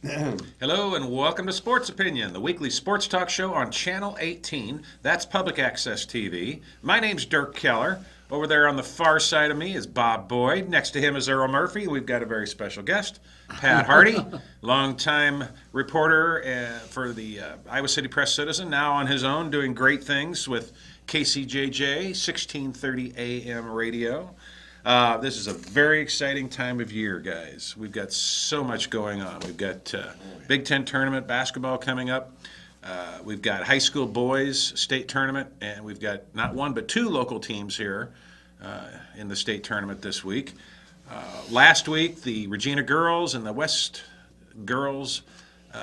Hello and welcome to Sports Opinion, the weekly sports talk show on Channel 18. That's Public Access TV. My name's Dirk Keller. Over there on the far side of me is Bob Boyd. Next to him is Earl Murphy. We've got a very special guest, Pat Harty, longtime reporter for the Iowa City Press-Citizen, now on his own doing great things with KCJJ, 1630 AM radio. This is a very exciting time of year, guys. We've got so much going on. We've got Big Ten tournament basketball coming up. We've got high school boys state tournament, and we've got not one but two local teams here in the state tournament this week. Last week, the Regina girls and the West girls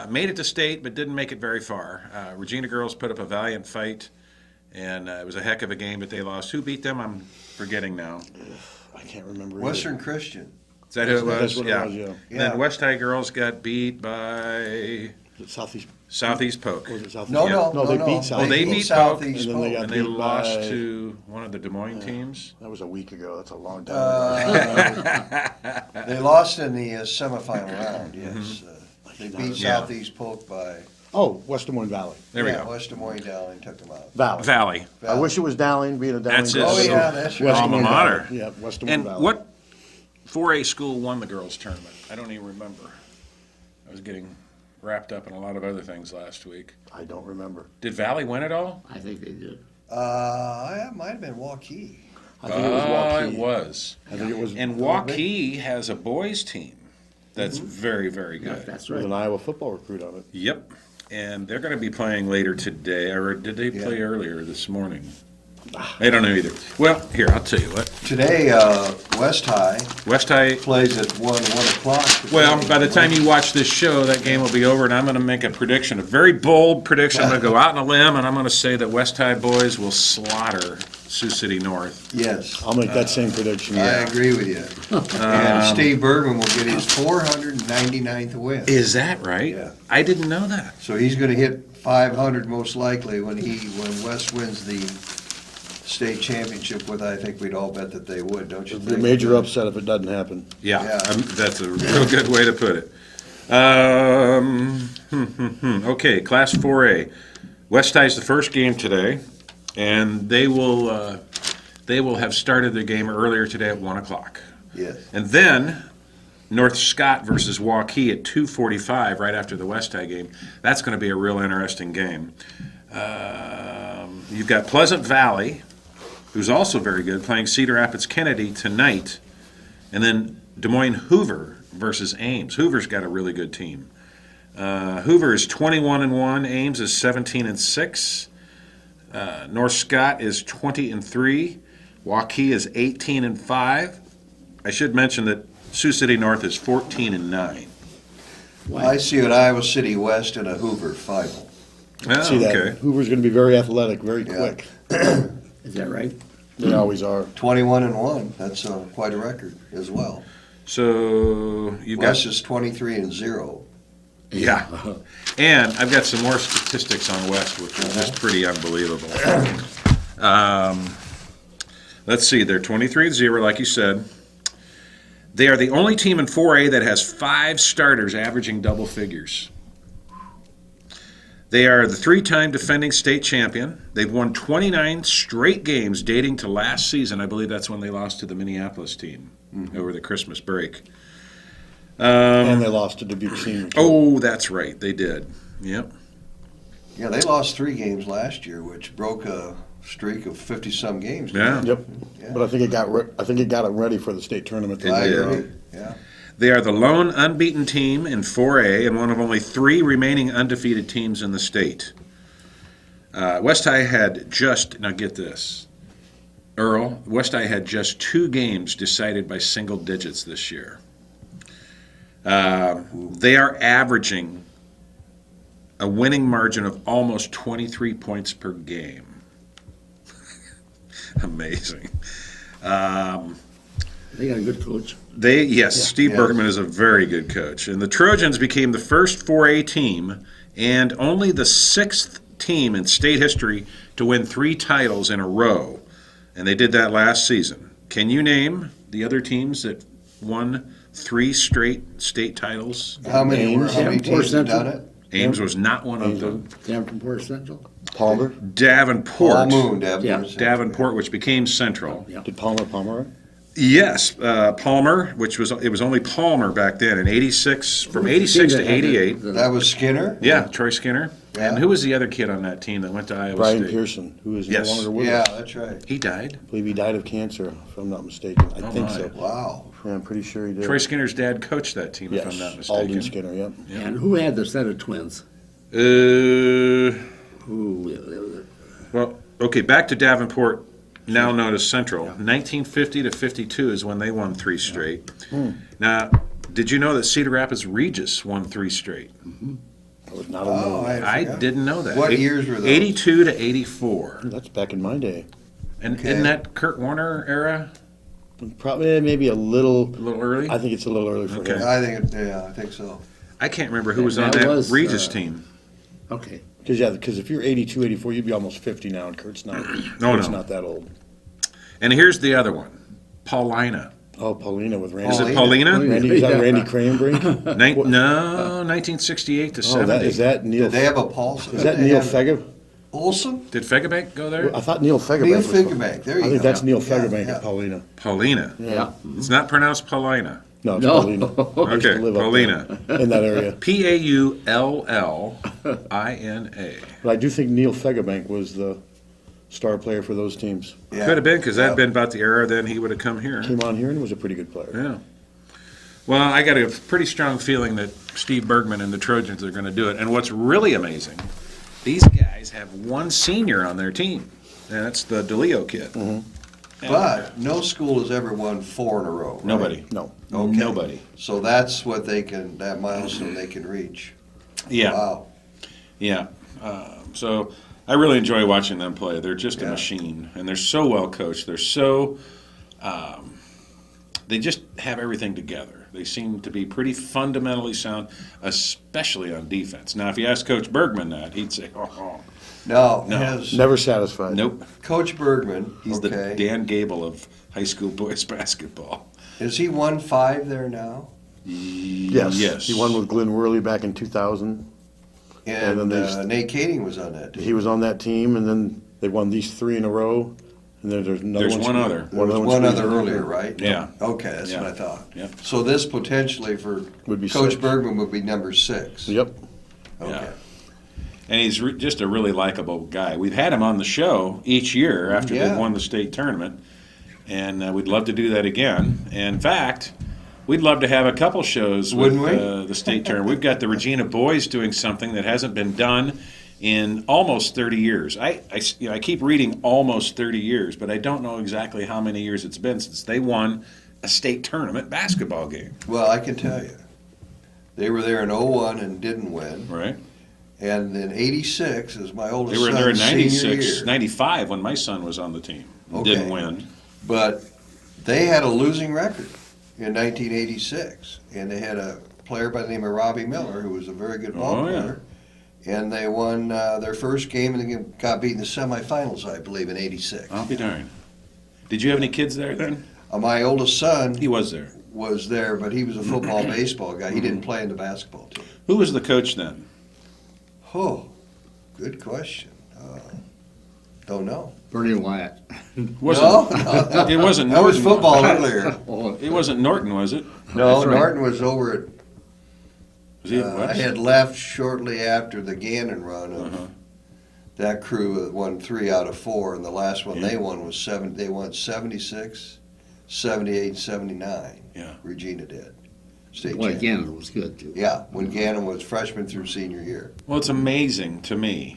made it to state but didn't make it very far. Regina girls put up a valiant fight, and it was a heck of a game, but they lost. Who beat them? I'm forgetting now. I can't remember. Western Christian. Is that who it was? That's what it was, yeah. And then West High girls got beat by Southeast Polk. Was it Southeast? No, they beat Southeast. Oh, they beat Polk, Southeast and then they Polk. got and they beat lost by- to one of the Des Moines teams. That was a week ago. That's a long time ago. They lost in the semifinal round, yes. Mm-hmm. They beat Yeah. Southeast Polk by, Oh, West Des Moines Valley. There we go. West Des Moines Dowling took them out. Valley. Valley. I wish it was Dowling, being a Dowling. That's girl. it. Oh, So- yeah, that's West right. Des Alma Moines mater. Valley. Yeah, West Des Moines And Valley. what 4A school won the girls' tournament? I don't even remember. I was getting wrapped up in a lot of other things last week. I don't remember. Did Valley win it all? I think they did. It might have been Waukee. I think it was Waukee. It was. I think it was. And Waukee has a boys' team that's very, very good. That's There was right. an Iowa football recruit on it. Yep. And they're going to be playing later today. Or did they play earlier this morning? I don't know either. Well, here, I'll tell you what. Today, West High West High, plays at 1 o'clock. well, by the time you watch this show, that game will be over, and I'm going to make a prediction, a very bold prediction. I'm going to go out on a limb, and I'm going to say that West High boys will slaughter Sioux City North. Yes, I'll make that same prediction. I agree with you. And Steve Bergman will get his 499th win. Is that right? Yeah. I didn't know that. So he's going to hit 500 most likely when West wins the state championship, with I think we'd all bet that they would, don't you It'd be a think? major upset if it doesn't happen. Yeah, Yeah. that's a real good way to put it. Okay, Class 4A. West High's the first game today, and they will have started their game earlier today at 1 o'clock. Yes. And then North Scott versus Waukee at 2:45 right after the West High game. That's going to be a real interesting game. You've got Pleasant Valley, who's also very good, playing Cedar Rapids Kennedy tonight, and then Des Moines Hoover versus Ames. Hoover's got a really good team. Hoover is 21-1. Ames is 17-6. North Scott is 20-3. Waukee is 18-5. I should mention that Sioux City North is 14-9. I see an Iowa City West and a Hoover final. Oh, See that? okay. Hoover's going to be very athletic, very Yeah. quick. Is that right? They always are. 21-1, that's quite a record as well. So you've got West is 23-0. yeah, and I've got some more statistics on West, which is just pretty unbelievable. Let's see, they're 23-0, like you said. They are the only team in 4A that has 5 starters averaging double figures. They are the 3-time defending state champion. They've won 29 straight games dating to last season. I believe that's when they lost to the Minneapolis team over the Christmas break. And they lost to Dubuque Senior. Oh, that's right, they did. Yep. Yeah, they lost 3 games last year, which broke a streak of 50-some games. Yeah. Yep. Yeah. But I think it got them ready for the state tournament. It I did. agree, yeah. They are the lone unbeaten team in 4A and one of only 3 remaining undefeated teams in the state. West High had now get this, Earl, West High had just 2 games decided by single digits this year. They are averaging a winning margin of almost 23 points per game. Amazing. They got a good coach. Steve Yes. Bergman is a very good coach. And the Trojans became the first 4A team and only the 6th team in state history to win 3 titles in a row. And they did that last season. Can you name the other teams that won 3 straight state titles. How many Ames, teams have Central. done it? Ames was not one of them. Davenport Central? Palmer? Davenport. Paul Moon, Yeah. Davenport, which became Central. Yeah. Did Palmer? Yes, Palmer, it was only Palmer back then in '86, from '86 to '88. That was Skinner? Yeah, Troy Skinner. Yeah. And who was the other kid on that team that went to Iowa Brian State? Pearson, who is Yes. no longer with Yeah, us. that's right. He died. I believe he died of cancer, if I'm not mistaken. I Oh, think my. so. Wow. Yeah, I'm pretty sure he did. Troy Skinner's dad coached that team, Yes, if I'm not mistaken. Alden Skinner, yep. And who had the set of twins? Uh, Who? well, okay, back to Davenport, now known as Central. 1950 to 52 is when they won 3 straight. Now, did you know that Cedar Rapids Regis won 3 straight? I would not have Oh, known that. I forgot. didn't know that. What years were those? 82 to 84. That's back in my day. And Okay. in that Kurt Warner era, Probably maybe a little. a little early? I think it's a little early for Okay. him. I think so. I can't remember who was And on that that was, Regis team. Okay. Because if you're 82, 84, you'd be almost 50 now, and Kurt's not. No, Kurt's no. not that old. And here's the other one, Paulina. Oh, Paulina with Randy. Is it Paulina? Randy, is that Yeah. Randy Cranbrink? No, 1968 to Oh, 70. is that Neil? Did they have a pulse? Is that Neil Fega? Olson? Did Fegabank go there? I thought Neil Fegerbank. Neil was Figurebank, there you I go. think that's Neil Yeah, Fegerbank yeah. at Paulina. Paulina. Yeah. It's not pronounced Paulina. No, it's No. Paulina. I used to Okay, live up Paulina. there, in that area. Paullina. But I do think Neil Fegerbank was the star player for those teams. Yeah. Could have been, because that'd Yeah. been about the era then he would have come here. Came on here and was a pretty good player. Yeah. Well, I got a pretty strong feeling that Steve Bergman and the Trojans are going to do it. And what's really amazing, these guys have one senior on their team, and that's the DeLeo kid. And, But no school has ever won 4 in a row. right? nobody. No. Okay. Nobody. So that's what that milestone they can reach. Yeah. Wow. Yeah. So I really enjoy watching them play. They're just a Yeah. machine, and they're so well coached. They're so, they just have everything together. They seem to be pretty fundamentally sound, especially on defense. Now, if you ask Coach Bergman that, he'd say, oh. Now, No. has Never satisfied. Nope. Coach Bergman, He's the Dan Gable of high school boys basketball. has he won 5 there now? Yes. Yes. He won with Glenn Worley back in 2000. And then they- Nate Kading was on that team. He was on that team, and then they won these 3 in a row. And then there's another There's one other. There was one other earlier, right? Yeah. Okay, that's Yeah. what I thought. Yep. So this potentially for Would be Coach 6. Bergman would be number 6. Yep. Okay. Yeah. And he's just a really likable guy. We've had him on the show each year after Yeah. they've won the state tournament, and we'd love to do that again. And in fact, we'd love to have a couple shows with Wouldn't we? the state tournament. We've got the Regina boys doing something that hasn't been done in almost 30 years. I keep reading almost 30 years, but I don't know exactly how many years it's been since they won a state tournament basketball game. Well, I can tell you. They were there in 01 and didn't win. Right? And in 86 is my They oldest were there in son's senior 96, year. 95 when my son was on the team. Okay. Didn't win. But they had a losing record in 1986. And they had a player by the name of Robbie Miller, who was a very good ball Oh, yeah. player. And they won their first game and they got beat in the semifinals, I believe, in 86. I'll be darned. Did you have any kids there then? My oldest son He was there. was there, but he was a football, baseball guy. He didn't play in the basketball team. Who was the coach then? Oh, good question. Don't know. Bernie Wyatt. Wasn't, No, It wasn't that was Norton. football earlier. Oh, It wasn't Norton, was it? No, That's right. Norton was over at Was he at I West? had left shortly after the Gannon run of Uh-huh. that crew that won 3 out of 4, and the last one Yeah. they won was 7. They won 76, 78, 79. Yeah. Regina did. State Boy, champion. Gannon was good, too. Yeah, when Gannon was freshman through senior year. Well, it's amazing to me.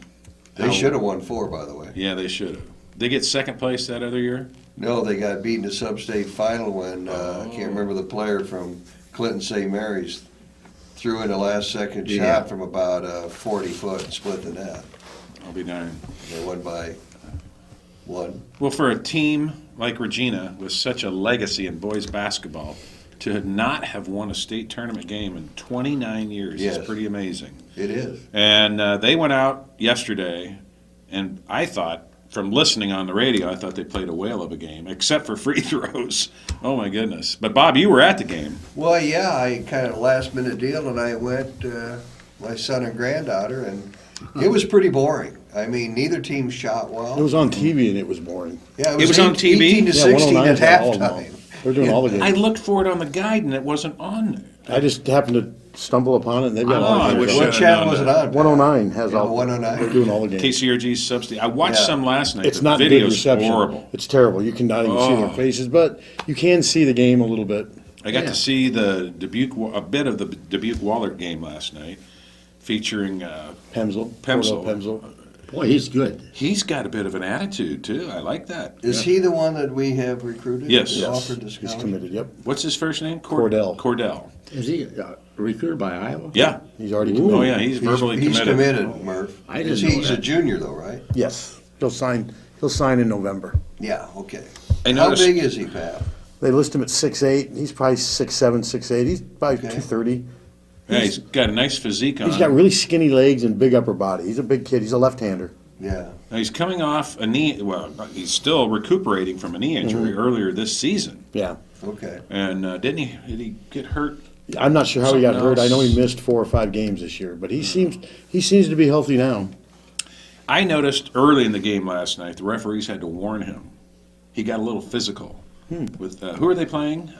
They how- should have won 4, by the way. Yeah, they should have. They get second place that other year? No, they got beaten to sub-state final when I Oh. can't remember the player from Clinton St. Mary's threw in a last-second Yeah. shot from about 40 foot and split the net. I'll be darned. They won by 1. Well, for a team like Regina with such a legacy in boys basketball, to not have won a state tournament game in 29 years Yes. is pretty amazing. It is. And they went out yesterday, and I thought from listening on the radio, I thought they played a whale of a game, except for free throws. Oh my goodness! But Bob, you were at the game. Well, yeah, I kind of last minute deal, and I went, my son and granddaughter, and it was pretty boring. I mean, neither team shot well. It was on TV and it was boring. Yeah, It was on TV? 18 to 16 109 at for all of them. halftime. They're doing all the games. I looked for it on the guide and it wasn't on there. I just happened to stumble upon it, and they've got Oh, all I the wish games. I What had channel known was it that. on? Pat? 109 has Yeah, all. 109. They're doing all the games. KCRG's subsidy. I watched Yeah. some last night. It's The not good video's reception. horrible. It's terrible. You cannot even see their Oh. faces, but you can see the game a little bit. I got Yeah. to see the a bit of the Dubuque Wahlert game last night, featuring Pemsel. Pemsel. Pemsel. Boy, he's good. He's got a bit of an attitude too. I like that. Is he the one that we have recruited? Yes. That Yes. Offered this He's scholarship? committed, yep. What's his first name? Cordell. Cordell. Is he recruited by Iowa? Yeah. He's already committed. Oh yeah, he's verbally He's committed. committed, Murph. I didn't know He's a that. junior, though, right? Yes. He'll sign in November. Yeah, okay. I How noticed- big is he, Pat? They list him at 6'8". He's probably 6'7", 6'8". He's probably Okay. 230. Yeah, he's got a nice physique on. He's got really skinny legs and big upper body. He's a big kid. He's a left-hander. Yeah. Now, he's coming off a knee. Well, he's still recuperating from a knee injury earlier this season. Yeah. Okay. And didn't he? Did he get hurt? I'm not sure how he got Something hurt. I know he else. missed 4 or 5 games this year, but he seems to be healthy now. I noticed early in the game last night, the referees had to warn him. He got a little physical. With who are they playing?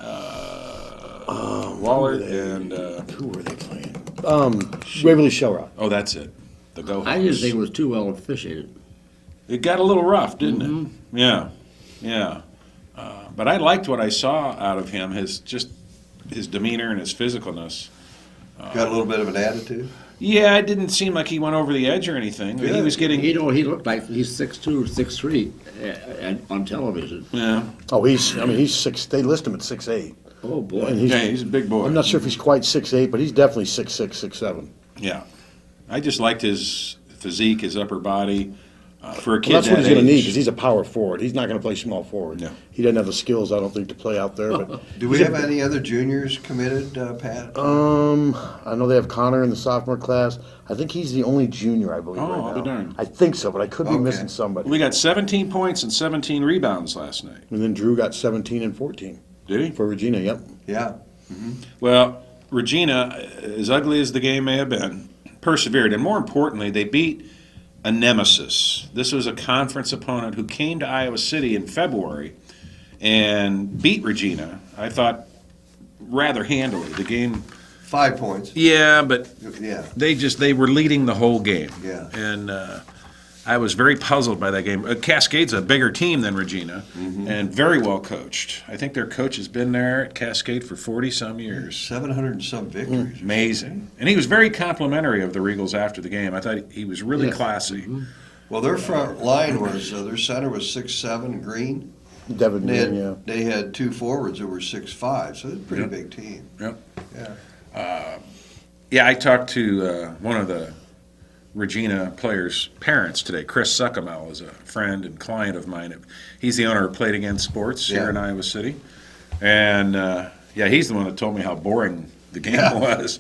Waller and Who were they playing? Waverly Shellrock. oh, that's it. The Go. I just think it was too well officiated. It got a little rough, didn't it? Yeah, yeah. But I liked what I saw out of him. His demeanor and his physicalness. Got a little bit of an attitude? Yeah, it didn't seem like he went over the edge or anything. He Good. was getting. He looked like he's 6'2", 6'3", on television. Yeah, Oh, he's 6. They list him at 6'8". Oh, boy. And yeah, he's a big boy. I'm not sure if he's quite 6'8", but he's definitely 6'6", 6'7". Yeah, I just liked his physique, his upper body. For a kid Well, that's what that he's going to need age. because he's a power forward. He's not going to play small forward. No. He doesn't have the skills, I don't think, to play out there. But Do we have any other juniors committed, Pat? I know they have Connor in the sophomore class. I think he's the only junior, I believe, Oh, right I'll now. be darned. I think so, but I could be Okay. missing somebody. We got 17 points and 17 rebounds last night. And then Drew got 17 and 14 Did he? for Regina. Yep. Yeah. Well, Regina, as ugly as the game may have been, persevered. And more importantly, they beat a nemesis. This was a conference opponent who came to Iowa City in February and beat Regina, I thought, rather handily. The game, 5 points. yeah, but Yeah. they were leading the whole game. Yeah. And I was very puzzled by that game. Cascade's a bigger team than Regina and very well coached. I think their coach has been there at Cascade for 40-some years. 700 and some victories. Amazing. And he was very complimentary of the Regals after the game. I thought he was really Yes. classy. Well, their front line was, their center was 6'7", Green. Devin They Green, yeah. had, they had 2 forwards that were 6'5", so it's a pretty Yep. big team. Yep. Yeah. Yeah, I talked to one of the Regina players' parents today. Chris Suckamel is a friend and client of mine. He's the owner of Play It Again Sports here Yeah. in Iowa City. And, yeah, he's the one that told me how boring the game was.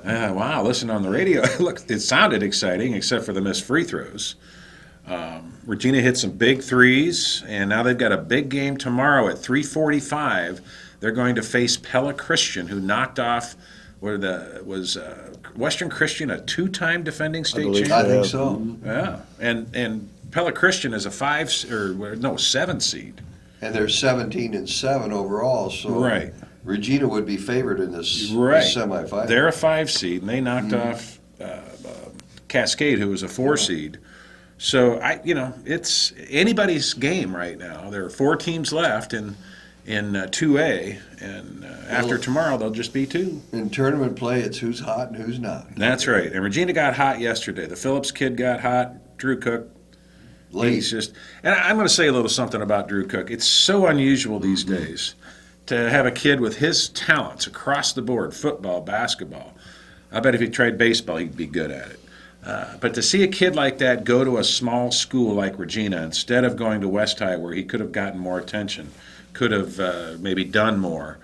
Wow, listen on the radio. Look, it sounded exciting except for the missed free throws. Regina hit some big threes, and now they've got a big game tomorrow at 3:45. They're going to face Pella Christian, who knocked off Western Christian, a 2-time defending state believe champion. I think Yeah. so. Yeah, and Pella Christian is a 7 seed. And they're 17 and 7 overall, so Right. Regina would be favored in this Right. semifinal. They're a 5 seed, and they knocked off Cascade, who was a 4 seed. So it's anybody's game right now. There are 4 teams left in 2A, and after tomorrow they'll just be 2. In tournament play, it's who's hot and who's not. That's right. And Regina got hot yesterday. The Phillips kid got hot. Drew Cook. He's just. And I'm going to say a little something about Drew Cook. It's so unusual these days to have a kid with his talents across the board: football, basketball. I bet if he tried baseball, he'd be good at it. But to see a kid like that go to a small school like Regina instead of going to West High, where he could have gotten more attention, could have maybe done more.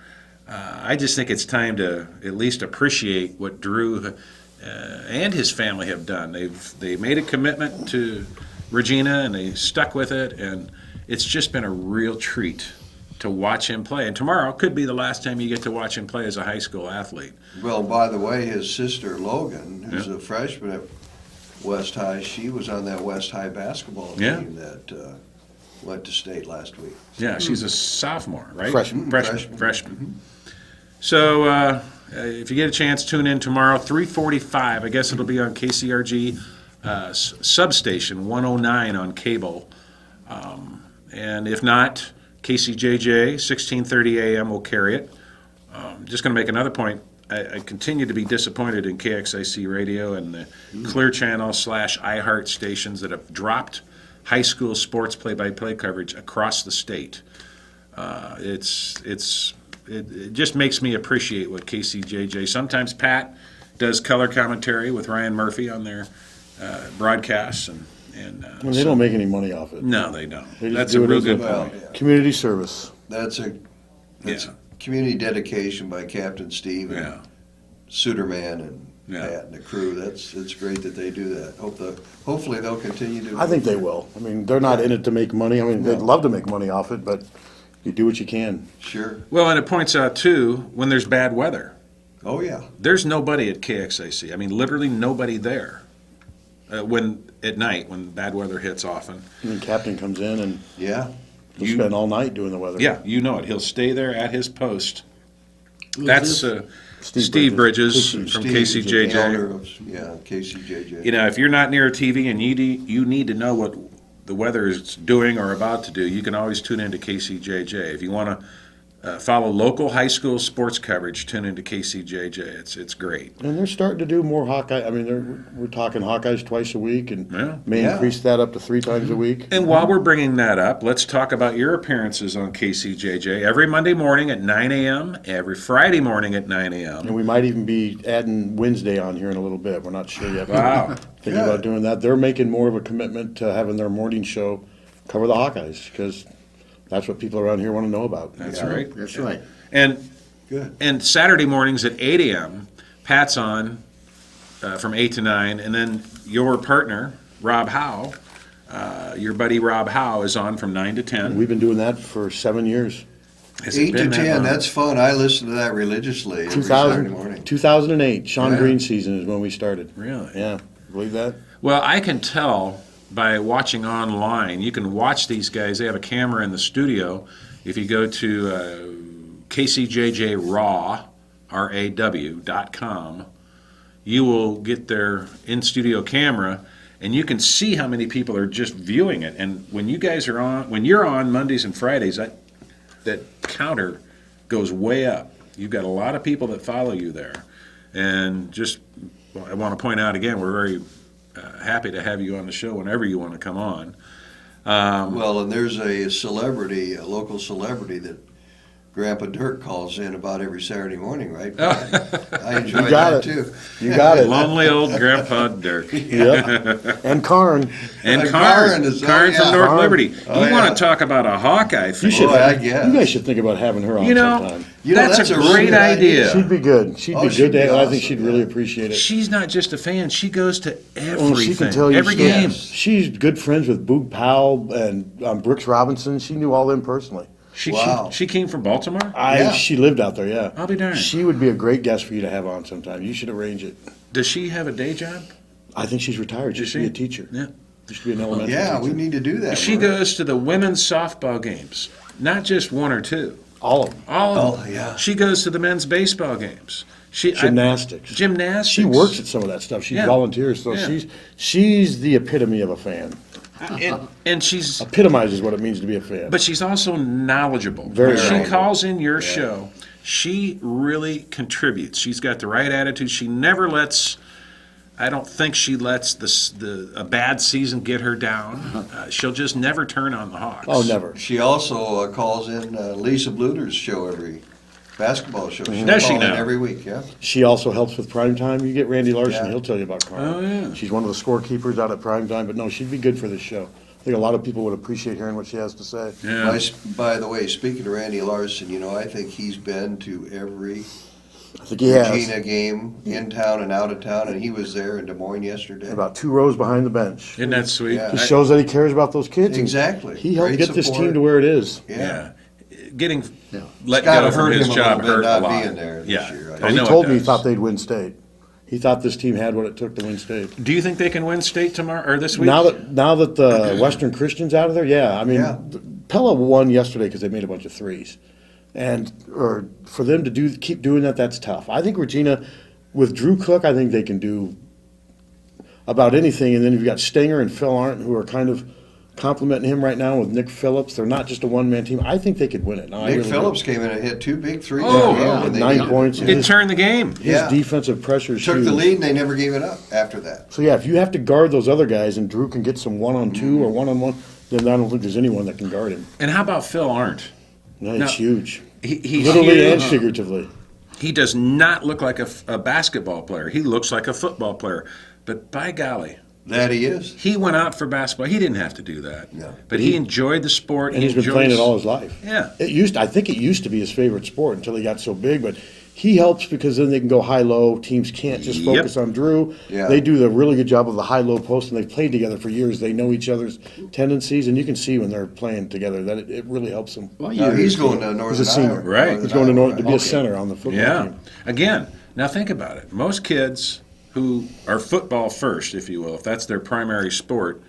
I just think it's time to at least appreciate what Drew and his family have done. They made a commitment to Regina, and they stuck with it, and it's just been a real treat to watch him play. And tomorrow could be the last time you get to watch him play as a high school athlete. Well, by the way, his sister Logan, who's Yeah. a freshman at West High, she was on that West High basketball Yeah. team that went to state last week. Yeah, she's a sophomore, right? Freshman. Freshman. So if you get a chance, tune in tomorrow, 3:45. I guess it'll be on KCRG substation 109 on cable. And if not, KCJJ 16:30 a.m. will carry it. Just going to make another point. I continue to be disappointed in KXIC Radio and the Clear Channel / iHeart stations that have dropped high school sports play-by-play coverage across the state. It just makes me appreciate what KCJJ. Sometimes Pat does color commentary with Ryan Murphy on their broadcasts, and Well, they don't make any money off it. no, they don't. They just That's do a it real as good Well, point. Community service. that's a Yeah. community dedication by Captain Steve and Yeah. Suderman and Yeah. Pat and the crew. It's great that they do that. Hopefully they'll continue to. I think they will. I mean, they're not in it to make money. I mean, they'd love to make money off it, but you do what you can. Sure. Well, and it points out too when there's bad weather. Oh yeah. There's nobody at KXAC. I mean, literally nobody there. When at night, when bad weather hits often. And then captain comes in and Yeah. he'll You- spend all night doing the weather. Yeah, you know it. He'll stay there at his post. Who's That's this? Steve Bridges Steve, from Steve, KCJJ. the owner of, KCJJ. You know, if you're not near a TV and you need to know what the weather is doing or about to do, you can always tune into KCJJ. If you want to follow local high school sports coverage, tune into KCJJ. It's great. And they're starting to do more Hawkeye. I mean, we're talking Hawkeyes twice a week and Yeah. may Yeah. increase that up to 3 times a week. And while we're bringing that up, let's talk about your appearances on KCJJ every Monday morning at 9 a.m., every Friday morning at 9 a.m. And we might even be adding Wednesday on here in a little bit. We're not sure yet. Wow. Thinking about doing that. They're making more of a commitment to having their morning show cover the Hawkeyes because that's what people around here want to know about. That's right. That's right. And Good. And Saturday mornings at 8 a.m., Pat's on from 8 to 9, and then your partner, Rob Howe, your buddy Rob Howe, is on from 9 to 10. We've been doing that for 7 years. Has it 8 to been that 10. long? That's fun. I listen to that religiously every Saturday 2000, morning. 2008, Sean Yeah. Green season is when we started. Really? Yeah, believe that? Well, I can tell by watching online. You can watch these guys. They have a camera in the studio. If you go to KCJJRaw.com, you will get their in-studio camera, and you can see how many people are just viewing it. And when you guys are on, when you're on Mondays and Fridays, that counter goes way up. You've got a lot of people that follow you there. And just, well, I want to point out again, we're very happy to have you on the show whenever you want to come on. Well, and there's a celebrity, a local celebrity that Grandpa Dirk calls in about every Saturday morning, right? I enjoy You got that it. too. You got it. Lonely old Grandpa Dirk. Yep. And Karn. And Karn Karn is- oh, from yeah. North Karn. Liberty. Oh, you want yeah. to talk about a Hawkeye fan? You should. Boy, I guess. You guys should think about having her on You know, sometime. You know, that's a really great good idea. She'd be good. She'd Oh, be she'd good to be have. I think awesome, she'd yeah. really appreciate it. She's not just a fan. She goes to Well, she everything, can tell you every stories. game. She's good friends with Boog Powell and Brooks Robinson. She knew all them personally. Wow. She came from Baltimore? Yeah. She lived out there, yeah. I'll be darned. She would be a great guest for you to have on sometime. You should arrange it. Does she have a day job? I think she's retired. She Is should be she? a teacher. Yeah. She should be an elementary Yeah, teacher. we need to do that. She Mark. goes to the women's softball games, not just one or two. All of them. All of them. Oh, yeah. She goes to the men's baseball games. Gymnastics. Gymnastics. She works at some of that stuff. She Yeah. volunteers, so Yeah. she's the epitome of a fan. and she's Epitomizes what it means to be a fan. but she's also knowledgeable. Very when she knowledgeable. calls in your show, she really contributes. She's got the right attitude. She never lets. I don't think she lets a bad season get her down. She'll just never turn on the Hawks. oh, never. She also calls in Lisa Bluter's show every basketball show. She'll Does she call in now? every week, yeah. She also helps with primetime. You get Randy Larson, Yeah. he'll tell you about Carl. Oh, yeah. She's one of the scorekeepers out at primetime, but no, she'd be good for this show. I think a lot of people would appreciate hearing what she has to say. Yeah. By the way, speaking of Randy Larson, I think he's been to every a I think he has. Regina game in town and out of town, and he was there in Des Moines yesterday. About 2 rows behind the bench. Isn't that sweet? Yeah. Just shows that he cares about those kids. and Exactly. He helped Great get this support. team to where it is. Yeah. Getting Yeah. let It's gotta go from hurt his him a job little bit hurt a not lot. being there this yeah, year, I He know told it me he does. thought they'd win state. He thought this team had what it took to win state. Do you think they can win state tomorrow or this week? Now that the Western Christian's out of there, yeah. I mean, Yeah. Pella won yesterday because they made a bunch of threes, or for them to keep doing that, that's tough. I think Regina, with Drew Cook, I think they can do about anything. And then you've got Stenger and Phil Arndt, who are kind of complimenting him right now with Nick Phillips. They're not just a one-man team. I think they could win it. No, I Nick really do. Phillips came in and hit 2 big threes. Oh, in a row yeah. when they 9 needed it. points. It turned the game. His Yeah. defensive pressure is Took huge. the lead, and they never gave it up after that. So yeah, if you have to guard those other guys and Drew can get some 1-on-2 or 1-on-1, then I don't think there's anyone that can guard him. And how about Phil Arndt? No, No. it's huge. He's Literally huge. and figuratively. He does not look like a basketball player. He looks like a football player. But by golly, That he is. he went out for basketball. He didn't have to do that. No. But he enjoyed the sport. And he's been playing it all his life. Yeah. I think it used to be his favorite sport until he got so big, but he helps because then they can go high-low. Teams can't just Yep. focus on Drew. Yeah. They do the really good job of the high-low post, and they've played together for years. They know each other's tendencies, and you can see when they're playing together that it really helps them. What Now year he's is going he? to Northern He's a senior. Iowa. Right. He's going to Iowa, be right? a center on the football Yeah. team. Again, now think about it. Most kids who are football first, if you will, if that's their primary sport,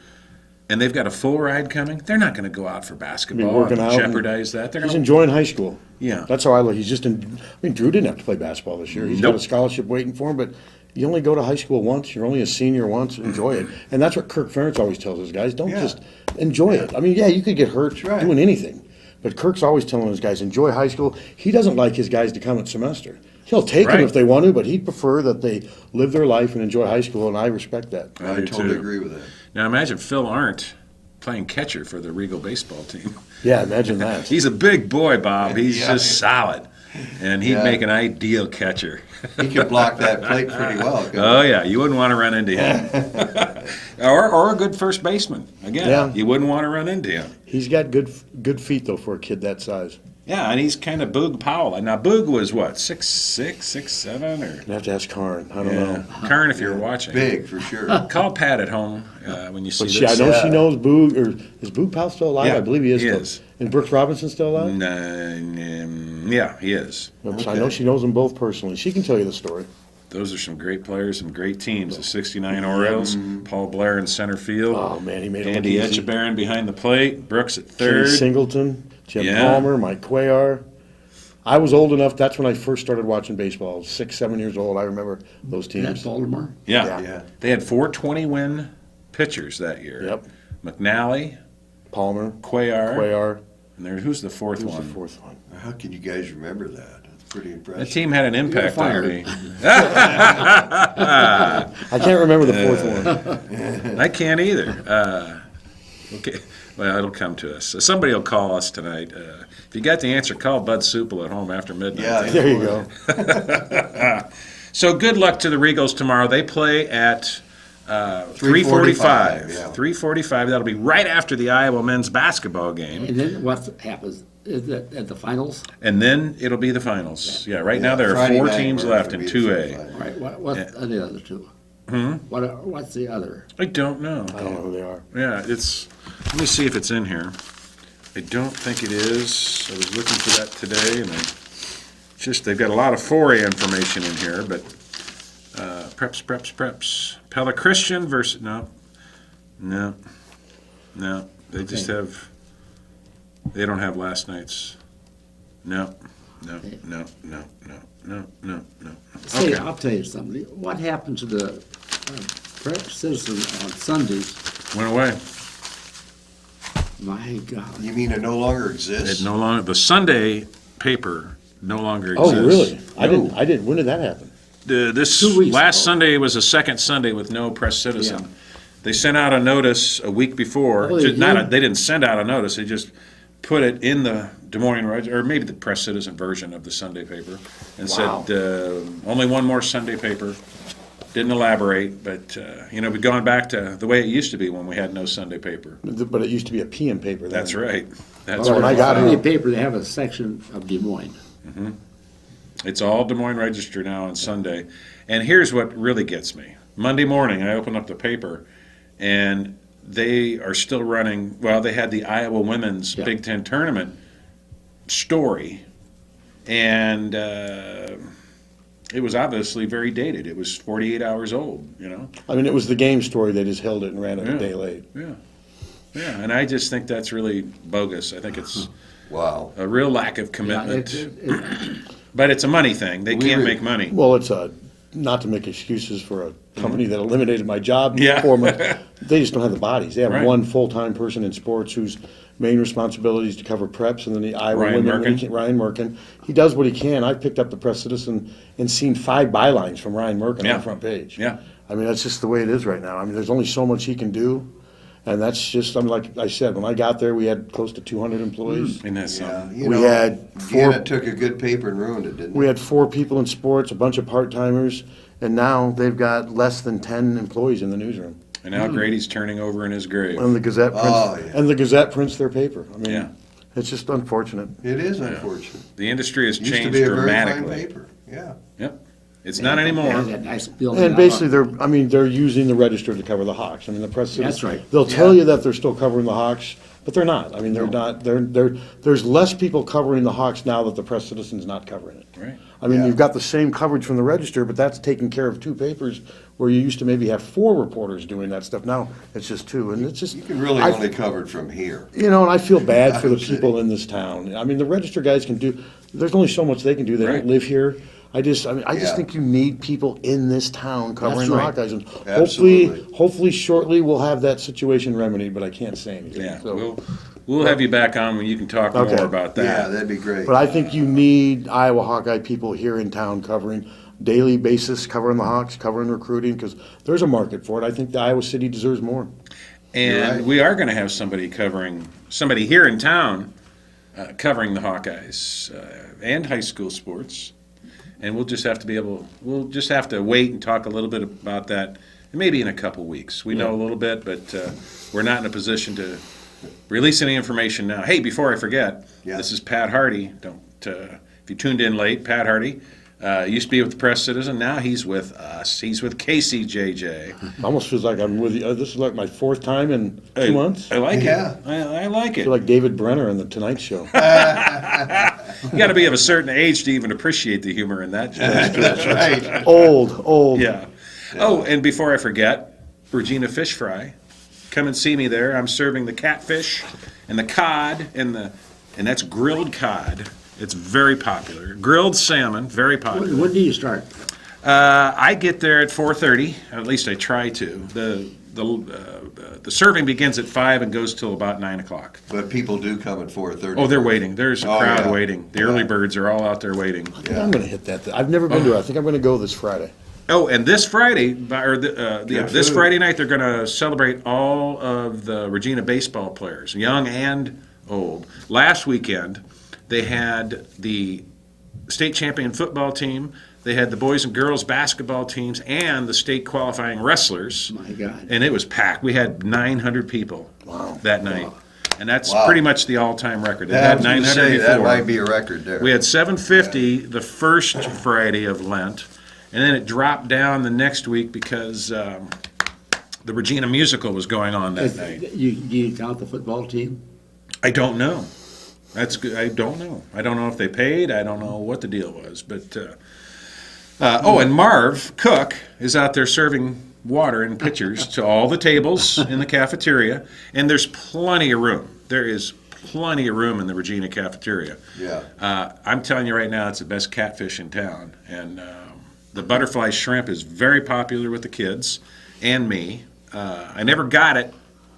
and they've got a full ride coming, they're not going to go out for basketball working and out and jeopardize that. They're He's going to. enjoying high school. Yeah. That's how I look. Drew didn't have to play basketball this year. He's got Nope. a scholarship waiting for him, but you only go to high school once. You're only a senior once. Enjoy it. And that's what Kirk Ferentz always tells his guys. Don't Yeah. just enjoy it. I mean, yeah, you could get hurt right. doing anything. But Kirk's always telling his guys, enjoy high school. He doesn't like his guys to come at semester. He'll take them Right. if they want to, but he'd prefer that they live their life and enjoy high school, and I respect that. I do totally too. agree with that. Now imagine Phil Arndt playing catcher for the Regal baseball team. Yeah, imagine that. He's a big boy, Bob. He's Yeah. just solid. And he'd Yeah. make an ideal catcher. He could block that plate pretty well. couldn't Oh, yeah. You wouldn't want to run into him. or a good first baseman. Again, Yeah. you wouldn't want to run into him. He's got good feet, though, for a kid that size. Yeah, and he's kind of Boog Powell. Now, Boog was what, 6'6", 6'7", or? You'd have to ask Karn. I don't Yeah. know. Kern, if you're watching. Big, for sure. Call Pat at home when you see But this. I know Yeah. she knows Boog, or is Boog Powell still alive? Yeah, I believe he is. he still. is. And Brooks Robinson still alive? Yeah, he is. I know she knows them both personally. She can tell you the story. Those are some great players, some great teams. The 69 Orioles, Paul Blair in center field. Oh, man, he made it look Andy easy. Etchebarren behind the plate. Brooks at Kenny third. Singleton, Jim Yeah. Palmer, Mike Cuellar. I was old enough. That's when I first started watching baseball. I was 6, 7 years old. I remember those Is that teams. Baltimore? Yeah. Yeah. They had 420 win pitchers that year. Yep. McNally, Palmer, Cuellar, Cuellar. and who's the fourth Who's one? the fourth one? How can you guys remember that? That's pretty That impressive. team had an impact on fired. me. I can't remember the fourth one. I can't either. Okay. Well, it'll come to us. Somebody will call us tonight. If you got the answer, call Bud Supel at home after midnight. Yeah. There you go. So good luck to the Regals tomorrow. They play at 3:45, 3:45. yeah. 3:45. That'll be right after the Iowa men's basketball game. And then what happens? Is it at the finals? And then it'll be the finals. Yeah, right now there are Friday 4 night teams we're left gonna in be the 2A. semifinals. Right. What's the other two? What's the other? I don't know. I don't know who they are. Yeah, let me see if it's in here. I don't think it is. I was looking for that today, and they've got a lot of 4A information in here, but preps. Pella Christian versus, no. They just have, they don't have last night's. No. Say, Okay. I'll tell you something. What happened to the prep citizen on Sundays? Went away. My God. You mean it no longer exists? It no longer, the Sunday paper no longer Oh, exists. really? I No. didn't. When did that happen? This 2 weeks last ago. Sunday was the second Sunday with no press citizen. Yeah. They sent out a notice a week before. Oh, they did? They didn't send out a notice. They just put it in the Des Moines Register, or maybe the press citizen version of the Sunday paper, and Wow. said only one more Sunday paper. Didn't elaborate, but we've gone back to the way it used to be when we had no Sunday paper. But it used to be a PM paper. Then. That's right. That's Oh, when right. I got Sunday here, paper, they have a section of Des Moines. It's all Des Moines Register now on Sunday. And here's what really gets me. Monday morning, I open up the paper, and they are still running, well, they had the Iowa Women's Big Ten Tournament story, and it was obviously very dated. It was 48 hours old, you know? I mean, it was the game story. They just held it and ran it Yeah. a day late. Yeah. Yeah, and I just think that's really bogus. I think it's Wow. a real lack of Yeah, commitment. But it's a money thing. They can't make money. Well, it's not to make excuses for a company that eliminated my job Yeah. 4 months. They just don't have the bodies. They have Right. one full-time person in sports whose main responsibility is to cover preps, and then the Iowa Ryan women. Merkin. Ryan Merkin. He does what he can. I've picked up the Press Citizen and seen 5 bylines from Ryan Merkin on Yeah. the front page. Yeah. I mean, that's just the way it is right now. I mean, there's only so much he can do. And that's just, like I said, when I got there, we had close to 200 employees. And that's Yeah, something. you We know, had Gannett 4 took a good paper and ruined it, didn't We he? had 4 people in sports, a bunch of part-timers, and now they've got less than 10 employees in the newsroom. And now Grady's turning over in his grave. And the Gazette prints, Oh, yeah. and the Gazette prints their paper. I mean, Yeah. it's just unfortunate. It is unfortunate. The industry has Used to changed be a very fine dramatically. paper, yeah. Yep. It's not anymore. That nice building. And basically, they're using the Register to cover the Hawks. I mean, the Press. That's right. They'll tell Yeah. you that they're still covering the Hawks, but they're not. I mean, they're not. There's less people covering the Hawks now that the Press Citizen's not covering it. Right. I mean, Yeah. you've got the same coverage from the Register, but that's taking care of 2 papers where you used to maybe have 4 reporters doing that stuff. Now it's just 2, and it's just. You can really I- only cover it from here. You know, and I feel bad for the Iowa City. people in this town. I mean, the Register guys can do. There's only so much they can do. They Right. don't live here. I just Yeah. think you need people in this town covering the right. Hawkeyes, and Absolutely. hopefully, shortly we'll have that situation remedied. But I can't say anything. Yeah. So- We'll have you back on when you can talk Okay. more about Yeah, that. that'd be great. But I think you need Iowa Hawkeye people here in town covering daily basis, covering the Hawks, covering recruiting, because there's a market for it. I think the Iowa City deserves more. And You're right. we are going to have somebody here in town covering the Hawkeyes and high school sports. And we'll just have to wait and talk a little bit about that, maybe in a couple weeks. We know a little bit, but we're not in a position to release any information now. Hey, before I forget, Yeah. This is Pat Harty. If you tuned in late, Pat Harty used to be with the Press Citizen. Now he's with us. He's with KCJJ. It almost feels like I'm with you. This is like my 4th time in 2 months. I like Yeah. it. I like I it. feel like David Brenner on the Tonight Show. You got to be of a certain age to even appreciate the humor in that joke. That's right. old. Yeah. Oh, and before I forget, Regina Fish Fry, come and see me there. I'm serving the catfish and the cod and that's grilled cod. It's very popular. Grilled salmon, very popular. When do you start? I get there at 4:30. At least I try to. The serving begins at 5 and goes till about 9 o'clock. But people do come at 4:30. Oh, they're waiting. There's a Oh, crowd yeah. waiting. The early birds are all out there waiting. I think I'm going to hit that. I've never been to it. I think I'm going to go this Friday. Oh, and this Friday, this food. Friday night, they're going to celebrate all of the Regina baseball players, young and old. Last weekend, they had the state champion football team, they had the boys and girls basketball teams, and the state qualifying wrestlers. My God. And it was packed. We had 900 people that night. And that's Wow. pretty much the all-time record. They I had was gonna 900 say, that before. might be a record there. We had 750 the first Friday of Lent, and then it dropped down the next week because the Regina musical was going on that night. Do you count the football team? I don't know. That's good. I don't know. I don't know if they paid. I don't know what the deal was. But and Marv Cook is out there serving water in pitchers to all the tables in the cafeteria, and there's plenty of room. There is plenty of room in the Regina cafeteria. Yeah. I'm telling you right now, it's the best catfish in town, and the butterfly shrimp is very popular with the kids and me. I never got it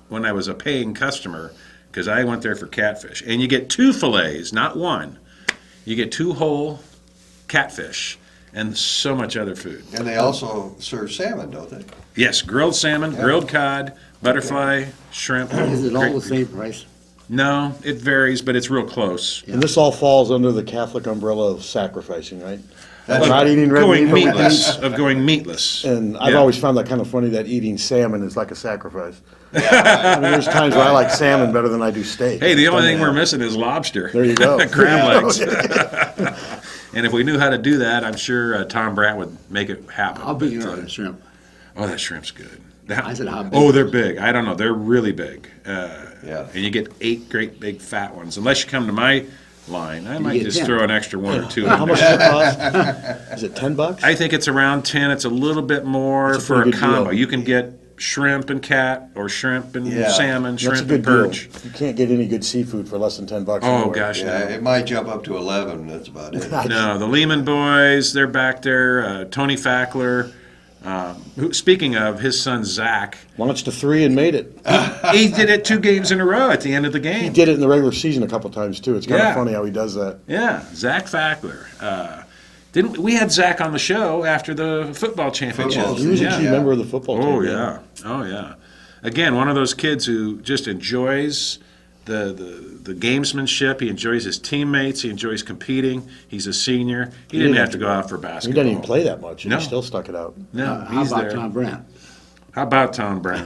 when I was a paying customer because I went there for catfish. And you get 2 fillets, not one. You get 2 whole catfish and so much other food. And they also serve salmon, don't they? Yes, grilled salmon, grilled cod, butterfly, shrimp. Is it all Great- the same price? No, it varies, but it's real close. And this all falls under the Catholic umbrella of sacrificing, right? That's Not eating red Going meat, but meatless, of going meatless. And I've Yeah. always found that kind of funny that eating salmon is like a sacrifice. I mean, there's times where I like salmon better than I do steak. Hey, the only thing we're missing is lobster. There you go. Crab legs. And if we knew how to do that, I'm sure Tom Brandt would make it happen. How big But, are the shrimp? Oh, that shrimp's good. I said how big? Oh, they're big. I don't know. They're really big. Yeah. And you get 8 great big fat ones. Unless you come to my line, I might get just 10. throw an extra 1 or 2 How in much there. does it cost? Is it $10? I think it's around 10. It's a little bit more That's a for a pretty good combo. deal. You can get shrimp and cat, or shrimp and Yeah. salmon, That's a shrimp good and perch. deal. You can't get any good seafood for less than $10. Oh, anywhere. gosh, Yeah, no. it might jump up to 11. That's about it. No, the Lehman boys, they're back there. Tony Fackler. Speaking of, his son Zach, Launched a 3 and made it. he did it 2 games in a row at the end of the He game. did it in the regular season a couple times too. It's kind Yeah. of funny how he does that. Yeah, Zach Fackler. Didn't we had Zach on the show after the football championship? Football. He was a yeah. key member of the football team. Oh yeah, oh yeah. Again, one of those kids who just enjoys the gamesmanship. He enjoys his teammates. He enjoys competing. He's a senior. He didn't have to go out for He basketball. doesn't even play that much, and No. he still stuck it out. No, How he's about there. Tom Brandt? How about Tom Brown?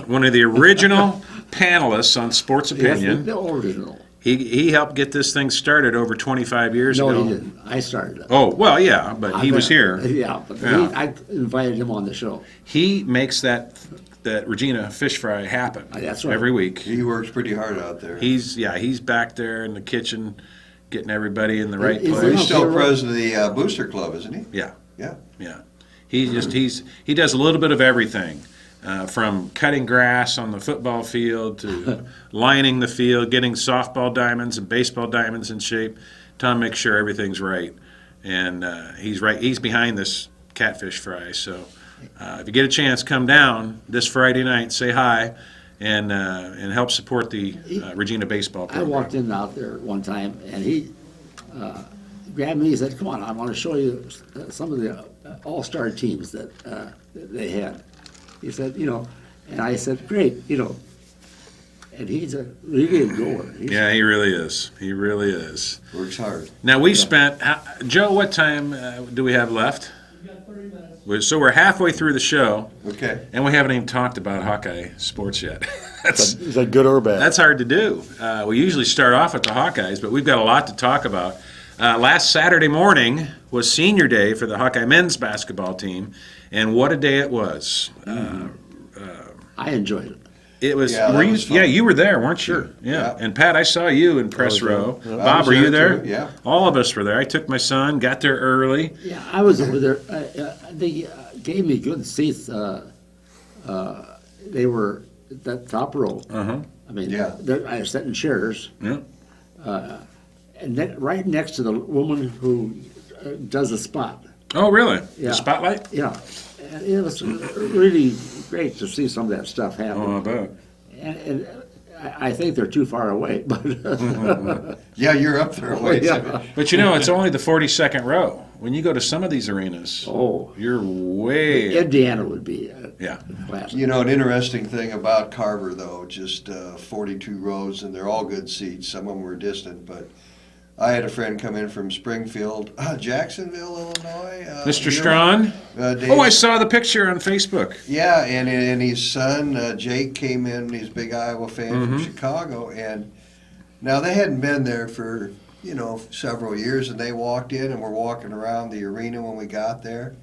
One of the original panelists on Sports Yes, Opinion. the original. He helped get this thing started over 25 years No, ago. he didn't. I started it. Oh, well, yeah, but he was here. Yeah, but Yeah. I invited him on the show. He makes that Regina fish fry happen. That's right. Every week. He works pretty hard out there. He's back there in the kitchen getting everybody in the right Is He's place. still Okay, right. president of the Booster Club, isn't he? Yeah, Yeah. yeah. He does a little bit of everything. From cutting grass on the football field to lining the field, getting softball diamonds and baseball diamonds in shape. Tom makes sure everything's right, and he's right. He's behind this catfish fry. So if you get a chance, come down this Friday night, say hi, and help support the Regina baseball I program. walked in out there one time, and he grabbed me. He said, "Come on, I want to show you some of the all-star teams that they had." He said, and I said, "Great, And he's a really good goer. Yeah, he really is. He really is. Works hard. Now we spent Joe. What time do we have left? You got 30 minutes. So we're halfway through the show. Okay. And we haven't even talked about Hawkeye sports yet. Is that good or bad? That's hard to do. We usually start off with the Hawkeyes, but we've got a lot to talk about. Last Saturday morning was senior day for the Hawkeye men's basketball team, and what a day it was. I enjoyed it. It was. Yeah, that Were you? was fun. Yeah, you were there, weren't you? Sure. Yeah. Yeah. And Pat, I saw you in press there. row. Yeah. I Bob, was were you there there? too, yeah. All of us were there. I took my son, got there early. Yeah, I was over there. They gave me good seats. They were at that top row. Uh-huh. I mean, Yeah. I sat in chairs, Yeah. and right next to the woman who does the spot. Oh, really? Yeah. The spotlight? Yeah, and it was really great to see some of that stuff happen. Oh, I bet. And I think they're too far away, but Yeah, you're up there. Wait a yeah. second. But it's only the 42nd row. When you go to some of these arenas, Oh, you're way. Indiana would be Yeah. classic. An interesting thing about Carver, though, just 42 rows, and they're all good seats. Some of them were distant, but I had a friend come in from Springfield, Jacksonville, Illinois. Mr. Strawn? Dave, Oh, I saw the picture on Facebook. Yeah, and his son, Jake, came in. He's a big Iowa fan Mm-hmm. from Chicago. And now they hadn't been there for, several years. And they walked in and were walking around the arena when we got there.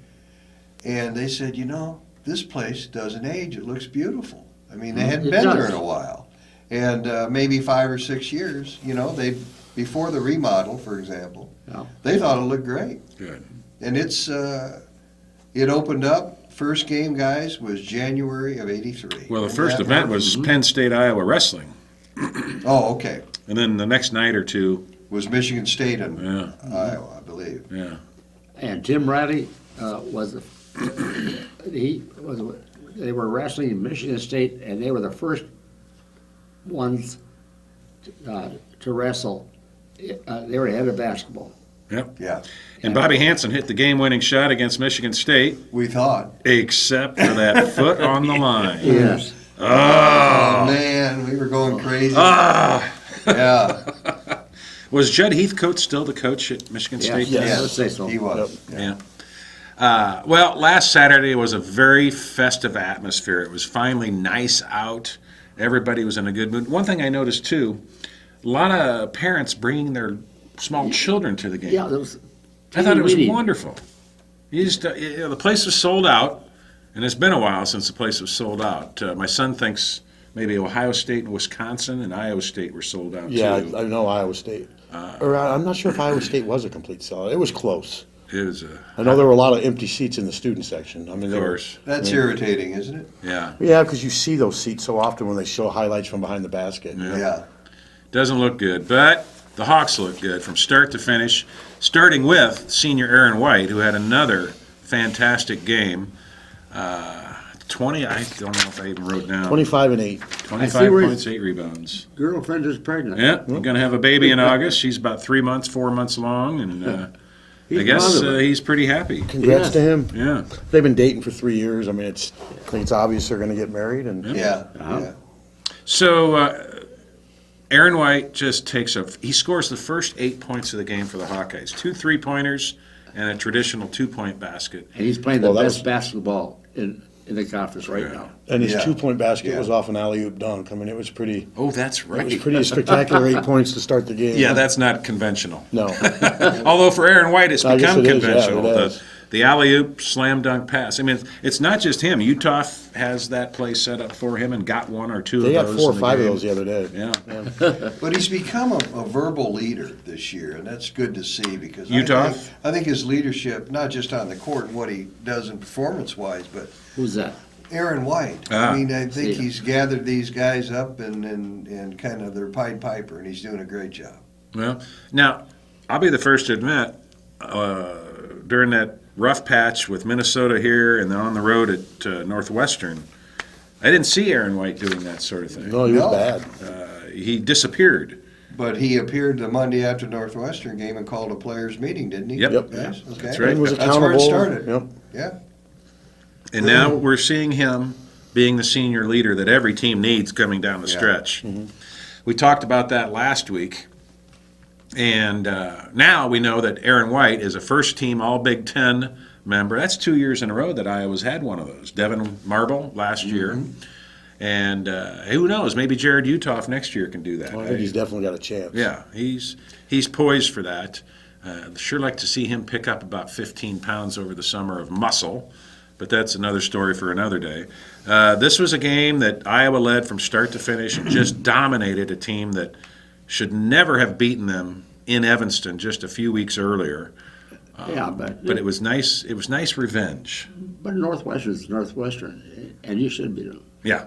And they said, this place doesn't age. It looks beautiful. I mean, they hadn't It been there does. in a while. And maybe 5 or 6 years, before the remodel, for example, Yeah. they thought it looked great. Good. And it opened up. First game, guys, was January of '83. Well, the first event was Penn State Iowa Wrestling. Oh, okay. And then the next night or two, Was Michigan State and yeah, Iowa, I believe. yeah. And Tim Riley they were wrestling in Michigan State, and they were the first ones to wrestle. They were ahead of basketball. Yep. Yeah, And Bobby Hansen hit the game-winning shot against Michigan State, we thought. except for that foot on the line. Yes. Oh, man, we were going crazy. Ah! Yeah, Was Judd Heathcote still the coach at Michigan State? Yes. Let's say so. he was. Yeah. Well, last Saturday was a very festive atmosphere. It was finally nice out. Everybody was in a good mood. One thing I noticed, too, a lot of parents bringing their small children to the game. Yeah, there was. I thought it was reading. wonderful. The place was sold out, and it's been a while since the place was sold out. My son thinks maybe Ohio State and Wisconsin and Iowa State were sold out Yeah, too. I know Iowa State. Or I'm not sure if Iowa State was a complete sellout. It was close. It was I know there were a lot of empty seats in the student section. I mean, of course. That's irritating, isn't it? Yeah. Yeah, because you see those seats so often when they show highlights from behind the basket. Yeah. Doesn't look good, but the Hawks look good from start to finish, starting with senior Aaron White, who had another fantastic game. 20, I don't know if I even wrote down. 25 and 8. 25 points, 8 rebounds. Girlfriend is pregnant. Yeah, we're going to have a baby in August. She's about 4 months along, and I guess he's pretty happy. Congrats to him. Yeah. They've been dating for 3 years. I mean, I think it's obvious they're going to get married. And Yeah. So Aaron White just he scores the first 8 points of the game for the Hawkeyes. 2 3-pointers and a traditional 2-point basket. And he's playing the Well, that best was- basketball in the conference right now. And his Yeah. 2-point basket Yeah. was off an alley-oop dunk. I mean, it was pretty. Oh, that's It was right. pretty spectacular 8 points to start the game. Yeah, that's not conventional. No. Although for Aaron White, it's I guess become it is, yeah, conventional. it is. The alley-oop slam dunk pass. I mean, it's not just him. Utah has that play set up for him and got 1 or 2 They of got those. 4 or in the 5 of game. those the other day. Yeah. But he's become a verbal leader this year, and that's good to see because Utah? I think his leadership, not just on the court and what he does in performance-wise, but Who's that? Aaron White. Ah. I mean, I think See. he's gathered these guys up and kind of their Pied Piper, and he's doing a great job. Well, now, I'll be the first to admit, during that rough patch with Minnesota here and then on the road at Northwestern, I didn't see Aaron White doing that sort of thing. No, he was No. bad. He disappeared. But he appeared the Monday after Northwestern game and called a players' meeting, didn't he? Yep. Yep. Guys? Okay. That's right. And was That's where accountable. it started. Yep. Yeah. And now we're seeing him being the senior leader that every team needs coming down the Yeah. stretch. We talked about that last week. And now we know that Aaron White is a first-team All-Big Ten member. That's 2 years in a row that Iowa's had one of those. Devin Marble last year. And who knows, maybe Jared Utoff next year can do that. Well, I think he's definitely got a chance. Yeah, he's poised for that. Sure like to see him pick up about 15 pounds over the summer of muscle, but that's another story for another day. This was a game that Iowa led from start to finish and just dominated a team that should never have beaten them in Evanston just a few weeks earlier. Yeah, but But it was nice. It was nice revenge. but Northwestern's Northwestern, and you should beat them. Yeah,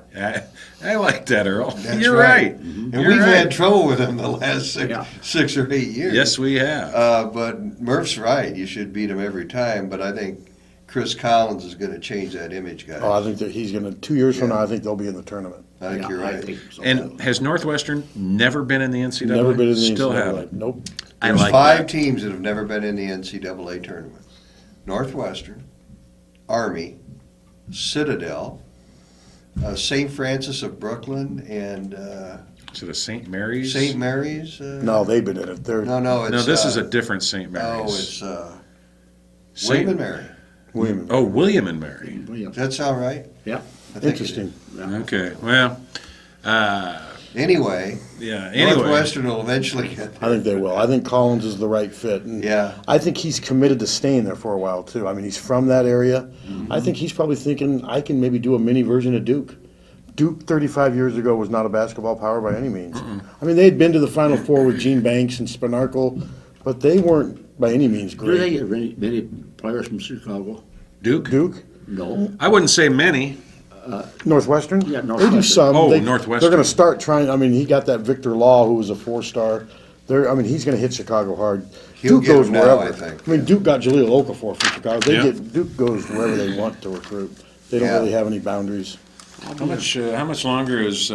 I like that, Earl. That's You're right. right. And You're we've right. had trouble with him the last Yeah. 6 or 8 years. Yes, we have. But Murph's right. You should beat him every time. But I think Chris Collins is going to change that image, guys. Oh, I think that he's going to, 2 years from Yeah. now, I think they'll be in the tournament. I think you're I right. think so. And has Northwestern never been in the NCAA? Never been in the Still NCAA. haven't. Nope. I There's like 5 that. teams that have never been in the NCAA tournament. Northwestern, Army, Citadel, St. Francis of Brooklyn, and Is it a St. Mary's? St. Mary's. No, they've been in it. They're No, it's No, this is a different St. Mary's. it's Saint- William and Mary. women. Oh, William and Mary. Williams. Does that sound right? Yeah. I think it Interesting. Okay, well, is. Anyway, yeah, anyway. Northwestern will eventually get I think they will. I think Collins is the right fit. And Yeah. I think he's committed to staying there for a while, too. I mean, he's from that area. Mm-hmm. I think he's probably thinking, I can maybe do a mini version of Duke. Duke 35 years ago was not a basketball power by any means. I mean, they had been to the Final Four with Gene Banks and Spinarkle, but they weren't by any means Do they great. get many players from Chicago? Duke? Duke? No. I wouldn't say many. Northwestern? Yeah, They do Northwestern. some. Oh, They're Northwestern. going to start trying. I mean, he got that Victor Law, who was a 4-star. He's going to hit Chicago hard. He'll Duke get goes him now, wherever. I think. I mean, Duke got Jaleel Okafor from Chicago. Yeah. Duke goes wherever they want to recruit. They don't Yeah. really have any boundaries. How much longer is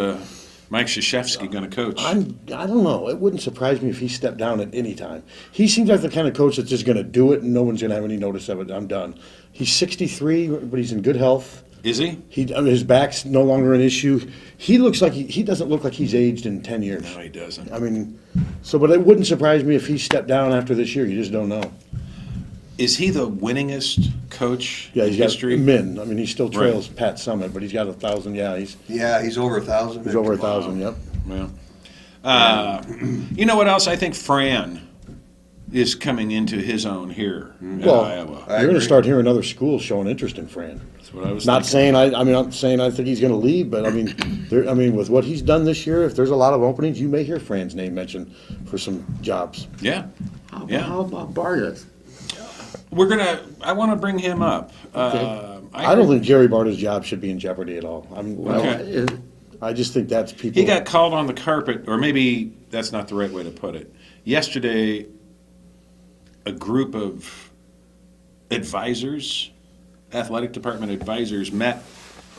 Mike Krzyzewski going to coach? I don't know. It wouldn't surprise me if he stepped down at any time. He seems like the kind of coach that's just going to do it and no one's going to have any notice of it. I'm done. He's 63, but he's in good health. Is he? His back's no longer an issue. He looks like he doesn't look like he's aged in 10 years. No, he doesn't. I mean, but it wouldn't surprise me if he stepped down after this year. You just don't know. Is he the winningest coach Yeah, in he's got history? men. I mean, he still trails Pat Summitt, but he's got 1,000. Yeah, he's he's over 1,000. over 1,000. Yep. Well, you know what else? I think Fran is coming into his own here in Well, Iowa. I you're going to agree. start hearing other schools showing interest in Fran. That's what I was Not thinking. saying I'm saying I think he's going to leave, but with what he's done this year, if there's a lot of openings, you may hear Fran's name mentioned for some jobs. Yeah. How Yeah. about Barta? I want to bring him up. I don't think Gary Barta's job should be in jeopardy at all. Okay. I just think that's people. He got called on the carpet, or maybe that's not the right way to put it. Yesterday, a group of advisors, athletic department advisors, met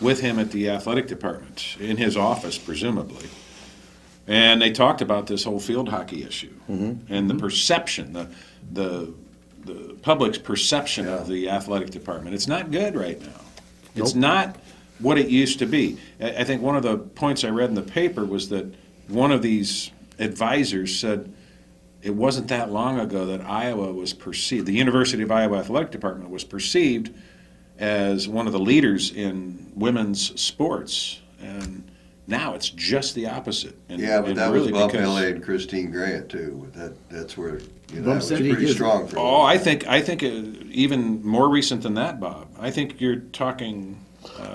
with him at the athletic department, in his office, presumably. And they talked about this whole field hockey issue and the perception, the public's perception of the athletic department. It's not good right now. It's not what it used to be. I think one of the points I read in the paper was that one of these advisors said it wasn't that long ago that Iowa was perceived, the University of Iowa Athletic Department was perceived as one of the leaders in women's sports. And now it's just the opposite. And, Yeah, but and that really was Bump because- Elliott and Christine Grant too. That's where that Bump was said he pretty gives- strong for. Oh, I think even more recent than that, Bob. I think you're talking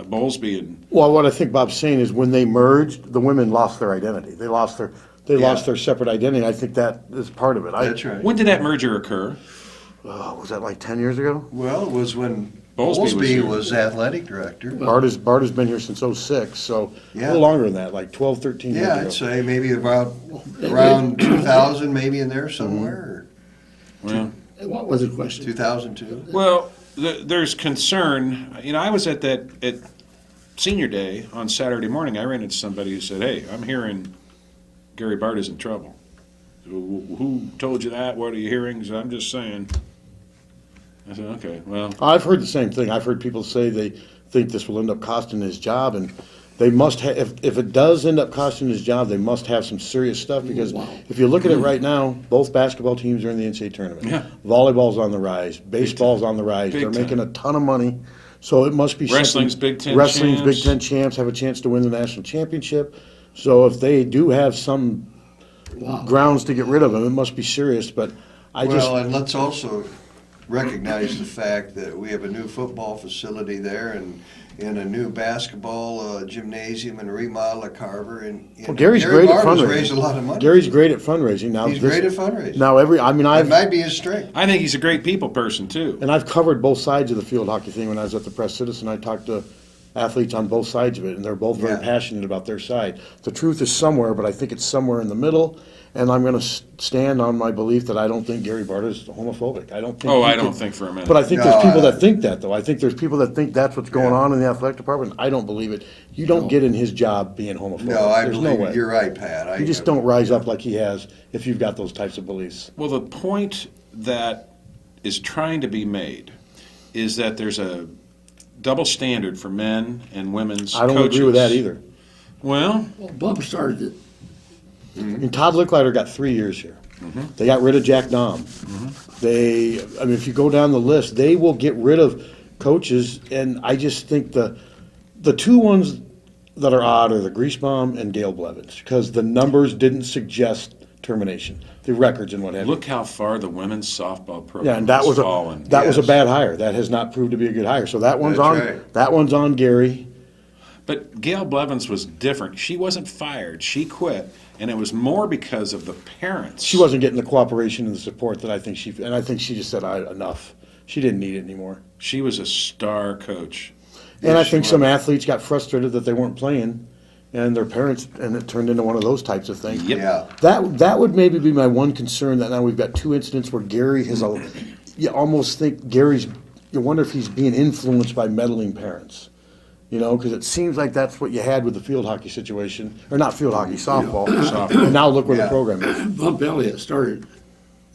Bowlesby and Well, what I think Bob's saying is when they merged, the women lost their identity. They lost their separate identity. I think that is part of it. That's right. when did that merger occur? Was that like 10 years ago? Well, it was when Bowlesby was Bowlesby here. was athletic director. Barta's been here since 06, so a Yeah. little longer than that, like 12, 13 years Yeah, ago. I'd say maybe around 2000, maybe in there somewhere, Well, What was the question? 2002. well, there's concern. You know, I was at senior day on Saturday morning. I ran into somebody who said, "Hey, I'm hearing Gary Barta's in trouble." Who told you that? What are you hearing? So I'm just saying. I said, okay, well, I've heard the same thing. I've heard people say they think this will end up costing his job, and they must have. If it does end up costing his job, they must have some serious stuff. Because if you look at it right now, both basketball teams are in the NCAA tournament. Yeah. Volleyball's on the rise. Baseball's on the rise. Big They're time. making a ton of money. So it must be Wrestling's something. Big Ten Wrestling's champs. Big Ten champs have a chance to win the national championship. So if they do have some grounds to get rid of him, it must be serious. But Well, and let's also recognize the fact that we have a new football facility there and a new basketball gymnasium and remodel at Carver. And Well, Gary's Gary great at Barta's fundraising. raised a lot of money. Gary's great at fundraising. Now He's great at fundraising. Now That I've might be his strength. I think he's a great people person too. And I've covered both sides of the field hockey thing. When I was at the Press Citizen, I talked to athletes on both sides of it, and they're both very Yeah. passionate about their side. The truth is somewhere, but I think it's somewhere in the middle. And I'm going to stand on my belief that I don't think Gary Barta is homophobic. I don't think. Oh, he I don't could- think for a minute. But I think No, there's people I- that think that, though. I think there's people that think that's what's going Yeah. on in the athletic department. I don't believe it. You don't get in his job being homophobic. No, I There's believe no way. you're right, Pat. You just don't rise up like he has if you've got those types of beliefs. Well, the point that is trying to be made is that there's a double standard for men and women's I don't coaches. agree with that either. Well, Well, Bump started it. And Todd Licklider got 3 years here. They got rid of Jack Dahm. If you go down the list, they will get rid of coaches, and I just think the two ones that are odd are the Griesbaum and Gail Blevins, because the numbers didn't suggest termination, the records and what have you. look how far the women's softball program Yeah, and that has was fallen. that was a Yes. bad hire. That has not proved to be a good hire. So that one's That's on right. that one's on Gary. But Gail Blevins was different. She wasn't fired. She quit, and it was more because of the parents. She wasn't getting the cooperation and the support that I think she just said enough. She didn't need it anymore. She was a star coach. And I Yes, think she some was. athletes got frustrated that they weren't playing, and their parents, and it turned into one of those types of things. Yep. Yeah. That would maybe be my one concern. That now we've got two incidents where Gary has you almost think you wonder if he's being influenced by meddling parents. You know, because it seems like that's what you had with the field hockey situation, or not field hockey, softball. And now look where the Yeah. program is. Bump Elliott started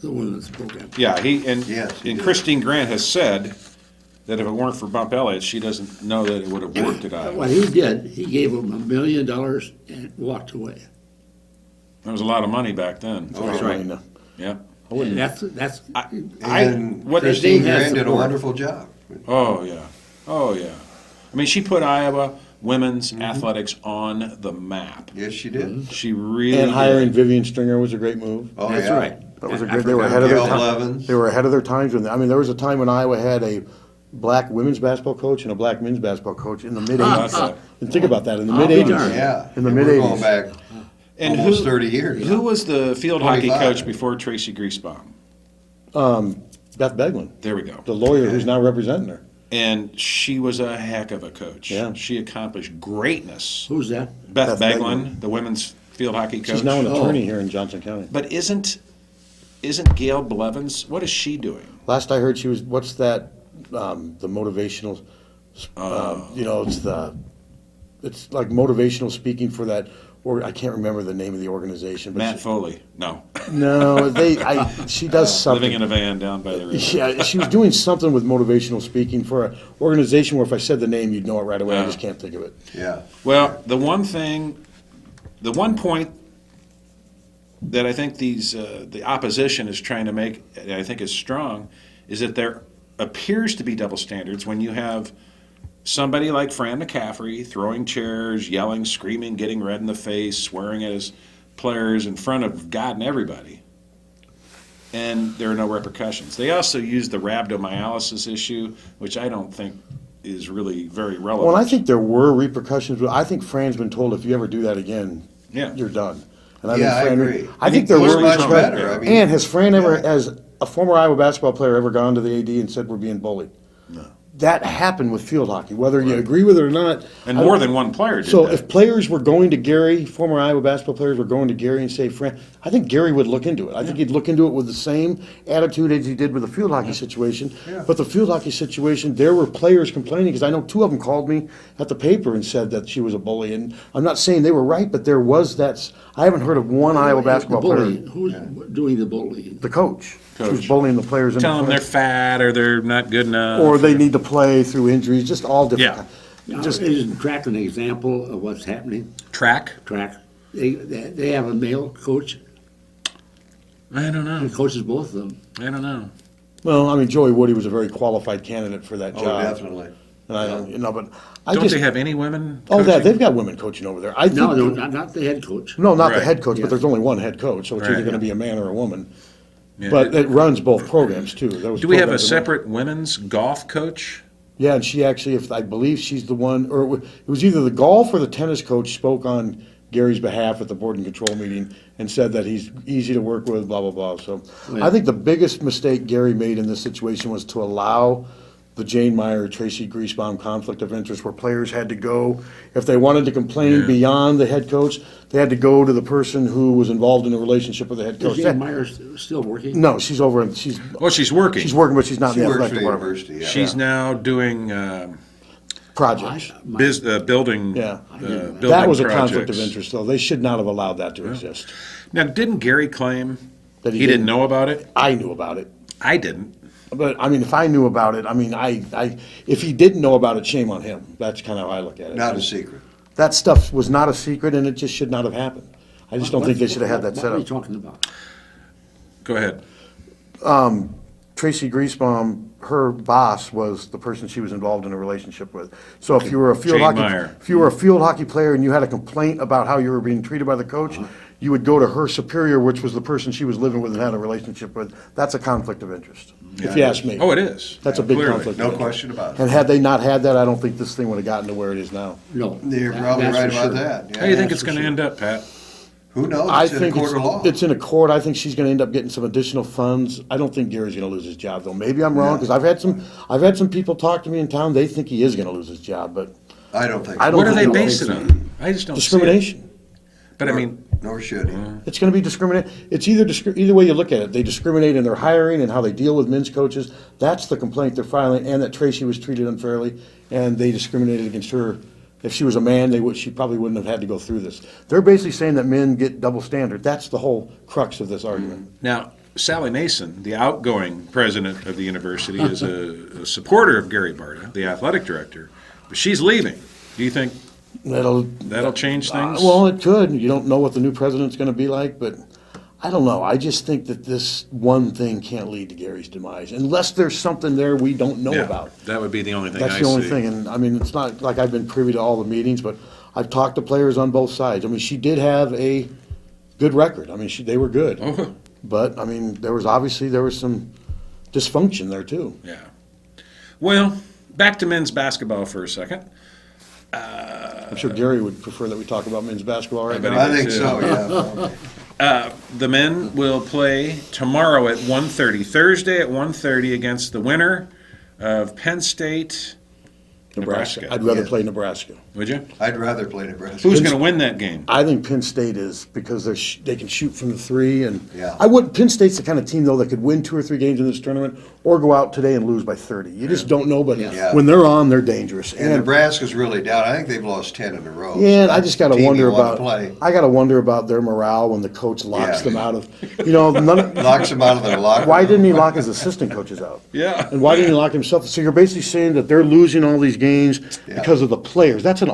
the women's program. Yeah, Yes, he and did. Christine Grant has said that if it weren't for Bump Elliott, she doesn't know that it would have worked at What Iowa. he did, he gave them $1 million and walked away. That was a lot of money back then. Oh, that's right. Yeah. And that's And what Christine Christine has Grant did a support. wonderful job. Oh yeah, oh yeah. I mean, she put Iowa women's athletics on the map. Yes, she did. She really And hiring did. Vivian Stringer was a great move. Oh, That's yeah. right. That was a I good. They were forgot ahead of their Gail time. Blevins. They were ahead of their times. There was a time when Iowa had a black women's basketball coach and a black men's basketball coach in the mid '80s. Okay. And think about that in the I'll mid be '80s. darned. Yeah. In the and mid we're going 80s. back And almost 30 years. Who was the field hockey 25. coach before Tracy Griesbaum? Beth Beglin, There we go. the lawyer who's now representing her. And she was a heck of a coach. Yeah. She accomplished greatness. Who's that? Beth Beth Beglin, the women's field hockey coach. She's now an Oh. attorney here in Johnson County. But isn't Gail Blevins? What is she doing? Last I heard, she was. What's that? The motivational. It's like motivational speaking for that. Or I can't remember the name of the organization. But Matt Foley. No. She does something. Living in a van down by the river. Yeah, she was doing something with motivational speaking for an organization where if I said the name, you'd know it right away. I just can't think of it. Yeah. Well, the one point that I think the opposition is trying to make, and I think is strong, is that there appears to be double standards when you have somebody like Fran McCaffrey throwing chairs, yelling, screaming, getting red in the face, swearing at his players in front of God and everybody. And there are no repercussions. They also use the rhabdomyolysis issue, which I don't think is really very relevant. Well, I think there were repercussions, but I think Fran's been told if you ever do that again, Yeah. you're done. And Yeah, I Fran, agree. I think there He's were much repercussions. better. I mean, And has Fran ever, yeah. as a former Iowa basketball player, ever gone to the AD and said we're being bullied? No. That happened with field hockey, whether you agree with it or not. and I more don't- than one player did So that. if players were going to Gary, former Iowa basketball players were going to Gary and say, Fran, I think Gary would look into it. I think he'd look into it with the same attitude as he did with the field hockey situation. Yeah. But the field hockey situation, there were players complaining, because I know two of them called me at the paper and said that she was a bully. And I'm not saying they were right, but there was that. I haven't heard of one Iowa basketball The player. bullying. Who's doing the bullying? The coach. She was Coach. bullying the players in Tell them the they're fat or they're not good enough. or they need to play through injuries, just all different. Yeah. Now, Just- isn't track an example of what's happening? Track? Track. They have a male coach I don't know. who coaches both of them. I don't know. Well, I mean, Joey Woody was a very qualified candidate for that Oh, job. definitely. And I don't, but I Don't just. they have any women? Oh, coaching? they've got women coaching over there. I think. No, not the head coach. No, not the Right. head coach, Yeah. but there's only one head coach, so it's Right. either going to be a man or a woman. Yeah. But it runs both programs too. Those Do we have a programs are- separate women's golf coach? Yeah, and she actually, if I believe she's the one, or it was either the golf or the tennis coach spoke on Gary's behalf at the board and control meeting and said that he's easy to work with, blah blah blah. So Yeah. I think the biggest mistake Gary made in this situation was to allow the Jane Meyer, Tracy Griesbaum conflict of interest, where players had to go, if they wanted to complain Yeah. beyond the head coach, they had to go to the person who was involved in a relationship with the head Is coach. Jane Meyer still working? No, she's over. She's Well, she's working. working, but she's not She in the works for athletic the department. university, yeah. She's now doing Projects. building. Yeah. building That was a projects. conflict of interest, though. They should not have allowed that to exist. Now, didn't Gary claim That he didn't know about it? I knew about it. I didn't. But, I mean, if I knew about it, I mean, if he didn't know about it, shame on him. That's kind of how I look at it. Not a secret. That stuff was not a secret, and it just should not have happened. I just don't think they should have had that set What are you up. talking about? Go ahead. Tracy Griesbaum, her boss was the person she was involved in a relationship with. So if you were a field Jane hockey, Meyer. if you were a field hockey player and you had a complaint about how you were being treated by the coach, you would go to her superior, which was the person she was living with and had a relationship with. That's a conflict of interest, if you ask me. Oh, it is. That's a big Clearly. conflict. No of interest. question about And it. had they not had that, I don't think this thing would have gotten to where it is now. No. You're that- probably that's right for about sure. that. How do you think that's it's going for to sure. end up, Pat? Who knows? I It's in a think court of law. it's in a court. I think she's going to end up getting some additional funds. I don't think Gary's going to lose his job, though. Maybe I'm wrong, because I've had some people talk to me in town. They think he is going to lose his job, but I don't think. I don't What are they think based it so. on? I just don't see it. discrimination. But I mean, Nor should he. It's going to be discriminate. It's either way you look at it. They discriminate in their hiring and how they deal with men's coaches. That's the complaint they're filing, and that Tracy was treated unfairly, and they discriminated against her. If she was a man, she probably wouldn't have had to go through this. They're basically saying that men get double standard. That's the whole crux of this argument. now, Sally Mason, the outgoing president of the university, is a supporter of Gary Barta, the athletic director, but she's leaving. Do you think that'll change things? Well, it could. You don't know what the new president's going to be like, but I don't know. I just think that this one thing can't lead to Gary's demise unless there's something there we don't know Yeah, about. that would be the only thing That's I the only see. thing. And I mean, it's not like I've been privy to all the meetings, but I've talked to players on both sides. I mean, she did have a good record. I mean, they were good. Oh, But, I mean, there was some dysfunction there, too. Yeah. Well, back to men's basketball for a second. I'm sure Gary would prefer that we talk about men's basketball right bet now. he I think too. so, yeah. The men will play tomorrow at 1:30, Thursday at 1:30 against the winner of Penn State, Nebraska. I'd rather Yeah. play Nebraska. Would you? I'd rather play Nebraska. Who's going to win that game? I think Penn State is because they can shoot from the three, and Yeah. Penn State's the kind of team though that could win 2 or 3 games in this tournament, or go out today and lose by 30. You just don't know, but Yeah. when they're on, they're dangerous. And Nebraska's really down. I think they've lost 10 in a row. Yeah, and I just got to Team wonder you wanna about. play. I got to wonder about their morale when the coach locks Yeah. them out of. None of, Knocks them out of their locker. why didn't he lock his assistant coaches out? Yeah. And why didn't he lock himself? So you're basically saying that they're losing all these games Yeah. because of the players. That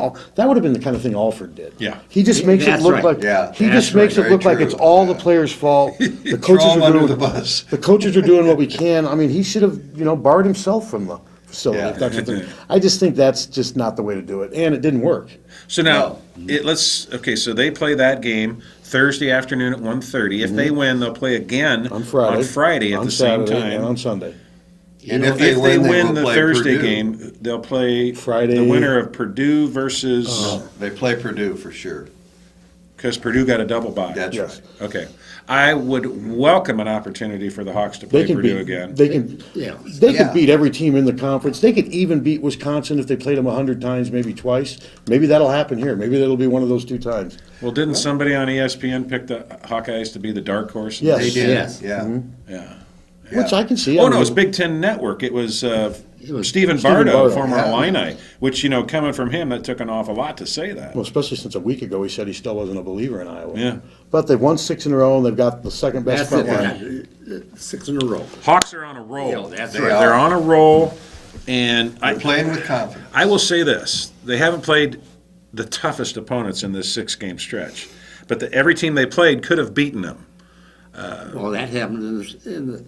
would have been the kind of thing Alford did. Yeah. He just makes it That's look right. like Yeah. he That's just makes right. it look Very like it's true. all the players' fault. The coaches Throw 'em are under doing the bus. the coaches are doing what we can. I mean, he should have barred himself from the facility. Yeah. If that's what I just think that's just not the way to do it, and it didn't work. So now, so they play that game Thursday afternoon at 1:30. If they win, they'll play again On Friday, at on the same Saturday, time. and on Sunday. And If they win will the play Thursday Purdue. game, they'll play Friday. the winner of Purdue versus, They play Purdue for sure. because Purdue got a double bye. That's Yes. right. Okay. I would welcome an opportunity for the Hawks to play They can Purdue beat. again. They can. Yeah. They Yeah. could beat every team in the conference. They could even beat Wisconsin if they played them 100 times, maybe twice. Maybe that'll happen here. Maybe that'll be one of those 2 times. Well, didn't somebody on ESPN pick the Hawkeyes to be the dark horse? Yes. They did. Yes. Yeah. Yeah. Which I can see. Oh, I no, it mean, was Big Ten Network. It was was Stephen Stephen Barta, Barta, former yeah. Illini, which, coming from him, that took an awful lot to say that. Well, especially since a week ago he said he still wasn't a believer in Iowa. Yeah. But they've won 6 in a row, and they've got the second best That's front it. line. 6 in a row. Hawks are on a roll. Yeah, that's They right. They're are. on a roll, and They're playing with confidence. I will say this. They haven't played the toughest opponents in this 6-game stretch, but every team they played could have beaten them. Well, that happened in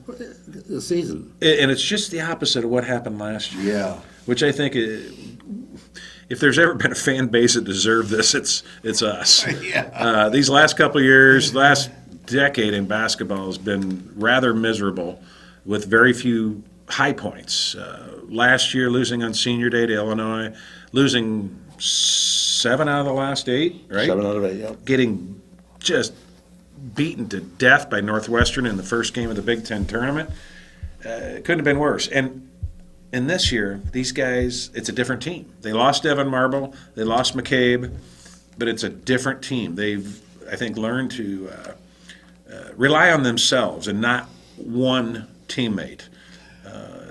the season. And it's just the opposite of what happened last year, Yeah. which I think, if there's ever been a fan base that deserved this, it's us. Yeah. These last couple of years, last decade in basketball has been rather miserable with very few high points. Last year, losing on senior day to Illinois, losing 7 out of the last 8, right? 7 out of 8, yeah. Getting just beaten to death by Northwestern in the first game of the Big Ten tournament. It couldn't have been worse. And this year, these guys, it's a different team. They lost Evan Marble, they lost McCabe, but it's a different team. They've, I think, learned to rely on themselves and not one teammate.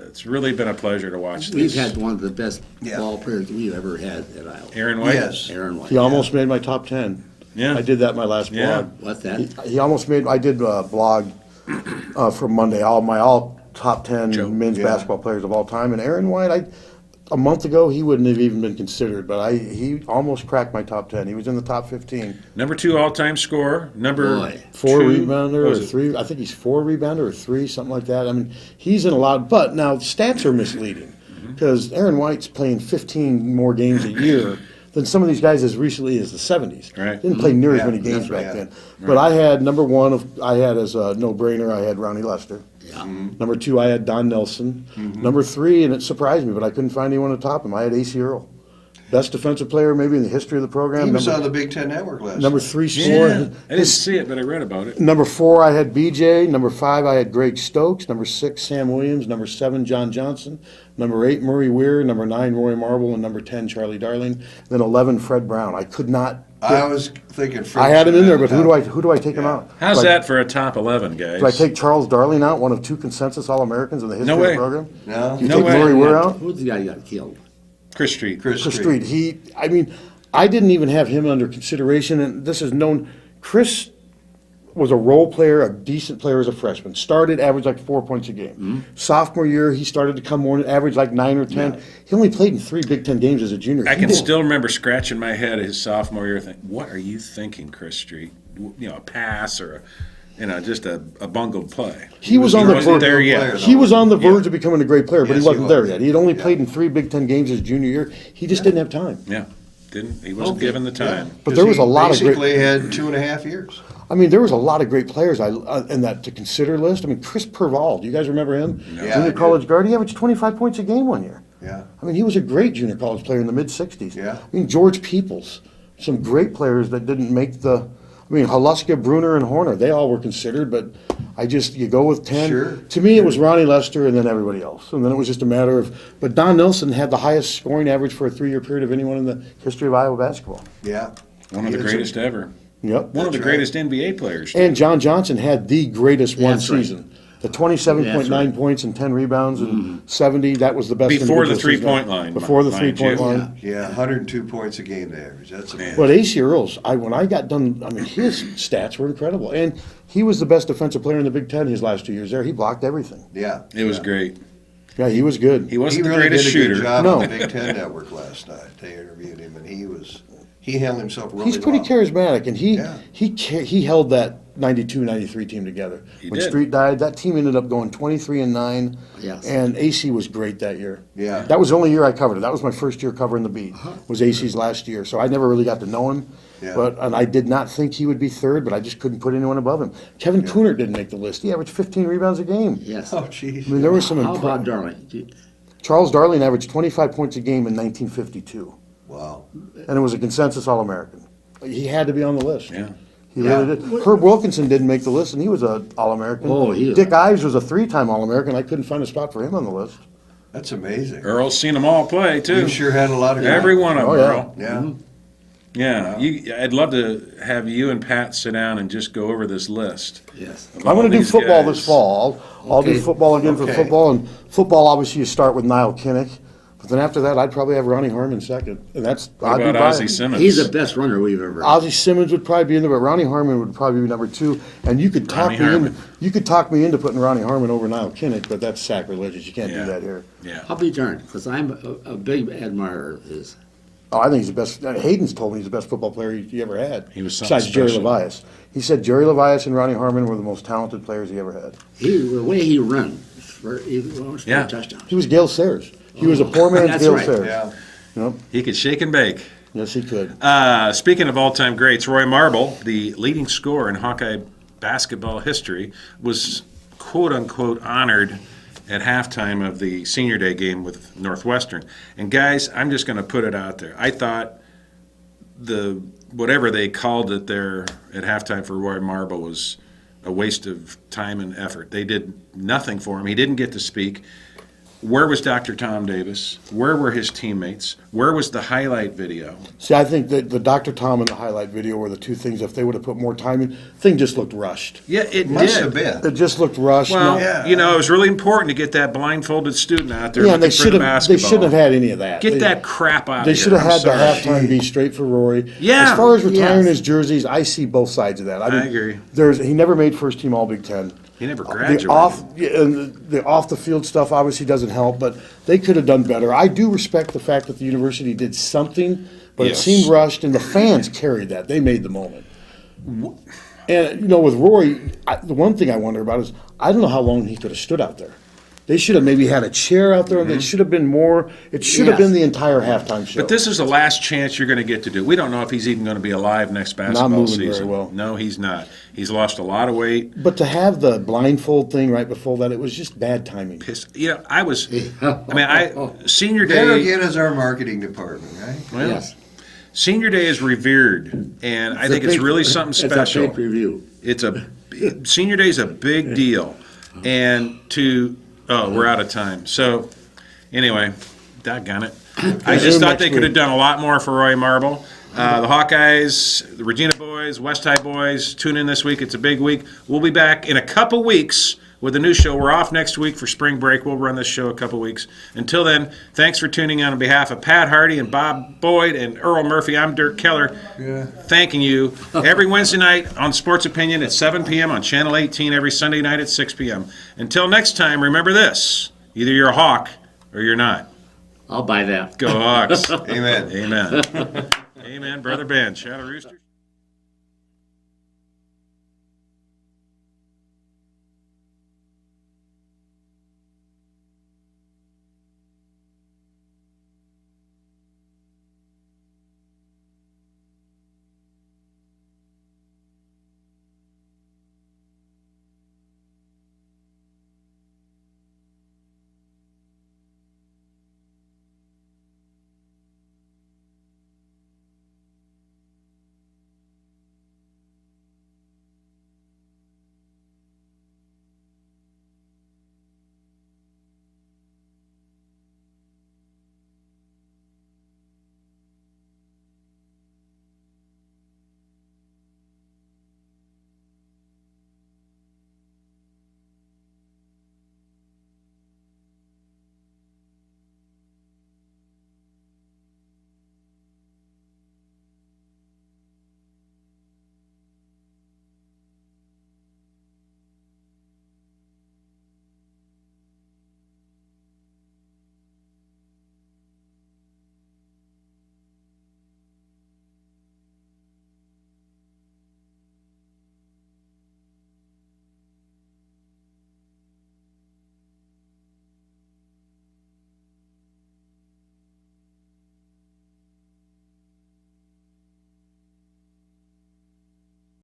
It's really been a pleasure to watch We've this. had one of the best Yeah. ball players we've ever had at Iowa. Aaron White? Yes. Aaron White. He almost made my top 10. Yeah. I did that in my last Yeah. blog. What's that? He almost made. I did a blog for Monday. All top 10 Joe. men's Yeah. basketball players of all time. And Aaron White, a month ago he wouldn't have even been considered, but he almost cracked my top 10. He was in the top 15. Number 2 all-time scorer. Number Boy. 4 2 rebounder what or was it? 3. I think he's 4 rebounder or 3, something like that. I mean, he's in a lot. But now stats are misleading because Aaron White's playing 15 more games a year than some of these guys as recently as the 70s. Right. Didn't play near as Yeah, many games that's back right. then. But I had number 1 I had as a no-brainer. I had Ronnie Lester. Yeah. Number 2, I had Don Nelson. Number 3, and it surprised me, but I couldn't find anyone to top him. I had AC Earl, best defensive player maybe in the history of the program. He was number, on the Big Ten Network last number night. 3 Yeah. scorer. I didn't see it, but I read about it. Number 4, I had BJ. Number 5, I had Greg Stokes. Number 6, Sam Williams. Number 7, John Johnson. Number 8, Murray Weir. Number 9, Roy Marble. And number 10, Charlie Darling. Then 11, Fred Brown. I could not. I was thinking. I had him in there, but who do I take him out? How's do I, that for a top 11, guys? Do I take Charles Darling out, one of 2 consensus All-Americans in the history No of way. the program? No. You No take way. Murray Weir out? Who's the guy who got killed? Chris Street. Chris Chris Street. Street. I didn't even have him under consideration, and this is known. Chris was a role player, a decent player as a freshman. Started, averaged like 4 points a game. Sophomore year, he started to come more, averaged like 9 or 10. He only played in 3 Big Ten games as a junior. I He can did- still remember scratching my head his sophomore year thinking, what are you thinking, Chris Street? A pass or, just a bungled play. He was on the wasn't verge. there yet. Player, He though. was on the Yeah. verge of becoming a great player, but Yes, he wasn't he there was. yet. He had only Yeah. played in 3 Big Ten games his junior year. He just didn't have time. Yeah. He wasn't given the time. But there was a lot of great. Basically had 2.5 years. I mean, there was a lot of great players in that to consider list. I mean, Chris Pervald, do you guys remember him? Yeah, I Junior do. college guard. He averaged 25 points a game one year. Yeah. I mean, he was a great junior college player in the mid-'60s. Yeah. I mean, George Peoples, some great players that didn't make the. I mean, Haluska, Bruner, and Horner, they all were considered, but you go with 10. Sure. To me, it was Ronnie Lester and then everybody else. And then it was just a matter of. But Don Nelson had the highest scoring average for a 3-year period of anyone in the history of Iowa basketball. Yeah. One of the He was greatest ever. Yep. One of the right. greatest NBA players. And John Johnson had the greatest one That's right. season. The 27.9 That's right. points and 10 rebounds and 70, that was the best. Before the individual season. three-point line, Before the mind three-point you. line. Yeah, 102 points a game they average. That's amazing. But AC Earls, when I got done, I mean, his stats were incredible. And he was the best defensive player in the Big Ten his last 2 years there. He blocked everything. Yeah. It was great. Yeah, he was good. He He wasn't the really greatest did a shooter. good job No. on the Big Ten Network last night. They interviewed him, and he handled himself really He's pretty well. charismatic, and Yeah. he held that 92-93 team together. He When did. Street died, that team ended up going 23-9. Yes. And AC was great that year. Yeah. That was the only year I covered it. That was my first year covering the beat. Was AC's last year, so I never really got to know him. Yeah. And I did not think he would be third, but I just couldn't put anyone above him. Kevin Coonert didn't make the list. He averaged 15 rebounds a game. Yes. Oh, jeez. I mean, there was some. How about Darling? Charles Darling averaged 25 points a game in 1952, Wow. and it was a consensus All-American. He had to be on the list. Yeah. He Yeah. really did. Herb Wilkinson didn't make the list, and he was an All-American. Oh, he was- Dick Ives was a 3-time All-American. I couldn't find a spot for him on the list. That's amazing. Earl's seen them all play, too. You sure had a lot of Every one of them, Oh, yeah. Earl. Yeah. Yeah. I'd love to have you and Pat sit down and just go over this list. Yes. of I'm all going to do these football guys. this fall. I'll do Okay. football again for Okay. football. And football, obviously, you start with Niall Kinnick. But then after that, I'd probably have Ronnie Harmon second. And that's What I'd be about Ozzie biased. Simmons? He's the best runner we've ever had. Ozzie Simmons would probably be in there, but Ronnie Harmon would probably be number 2. And you could talk Ronnie me Harmon. into putting Ronnie Harmon over Niall Kinnick, but that's sacrilegious. You can't Yeah. do that here. Yeah. I'll be darned, because I'm a big admirer of his. Oh, I think he's the best. Hayden's told me he's the best football player he ever had. He was something besides Jerry special. Levias. He said Jerry Levias and Ronnie Harmon were the most talented players he ever had. The way he runs for almost Yeah. touchdowns. He was Gail Sayers. He was a poor man's That's Gail right. Sayers. Yeah. Yep. He could shake and bake. Yes, he could. Speaking of all-time greats, Roy Marble, the leading scorer in Hawkeye basketball history, was quote-unquote honored at halftime of the Senior Day game with Northwestern. And guys, I'm just going to put it out there. I thought whatever they called it there at halftime for Roy Marble was a waste of time and effort. They did nothing for him. He didn't get to speak. Where was Dr. Tom Davis? Where were his teammates? Where was the highlight video? See, I think that the Dr. Tom and the highlight video were the two things. If they would have put more time in, thing just looked rushed. Yeah, it Must did. have been. It just looked rushed. Well, Yeah. it was really important to get that blindfolded student out there yeah, and looking for the basketball. they shouldn't have had any of that. Get that crap out They of here. should have I'm had the sorry. halftime be straight for Rory. Yeah. As far as retiring Yes. his jerseys, I see both sides of that. I agree. He never made first team All Big Ten. He never The graduated. off the field stuff obviously doesn't help, but they could have done better. I do respect the fact that the university did something, but Yes. it seemed rushed, and the fans carried that. They made the moment. And with Rory, the one thing I wonder about is I don't know how long he could have stood out there. They should have maybe had a chair out there. They should have been more. It should have Yes. been the entire halftime show. But this is the last chance you're going to get to do. We don't know if he's even going to be alive next basketball moving very season. well. No, he's not. He's lost a lot of weight. But to have the blindfold thing right before that, it was just bad timing. Senior There day. again is our marketing department, right? Well, Yes. Senior day is revered, and I think it's really something special. It's a pay-per-view. Senior day is a big deal, and we're out of time. So anyway, doggone it. I just thought they could have done a lot more for Roy Marble. The Hawkeyes, the Regina boys, West High boys, tune in this week. It's a big week. We'll be back in a couple weeks with a new show. We're off next week for spring break. We'll run this show a couple weeks. Until then, thanks for tuning in on behalf of Pat Harty and Bob Boyd and Earl Murphy. I'm Dirk Keller. Yeah. Thanking you every Wednesday night on Sports Opinion at 7 p.m. on Channel 18, every Sunday night at 6 p.m. Until next time, remember this. Either you're a Hawk or you're not. I'll buy that. Go Hawks. Amen. Amen. Amen, Brother Ben. Shout out Rooster.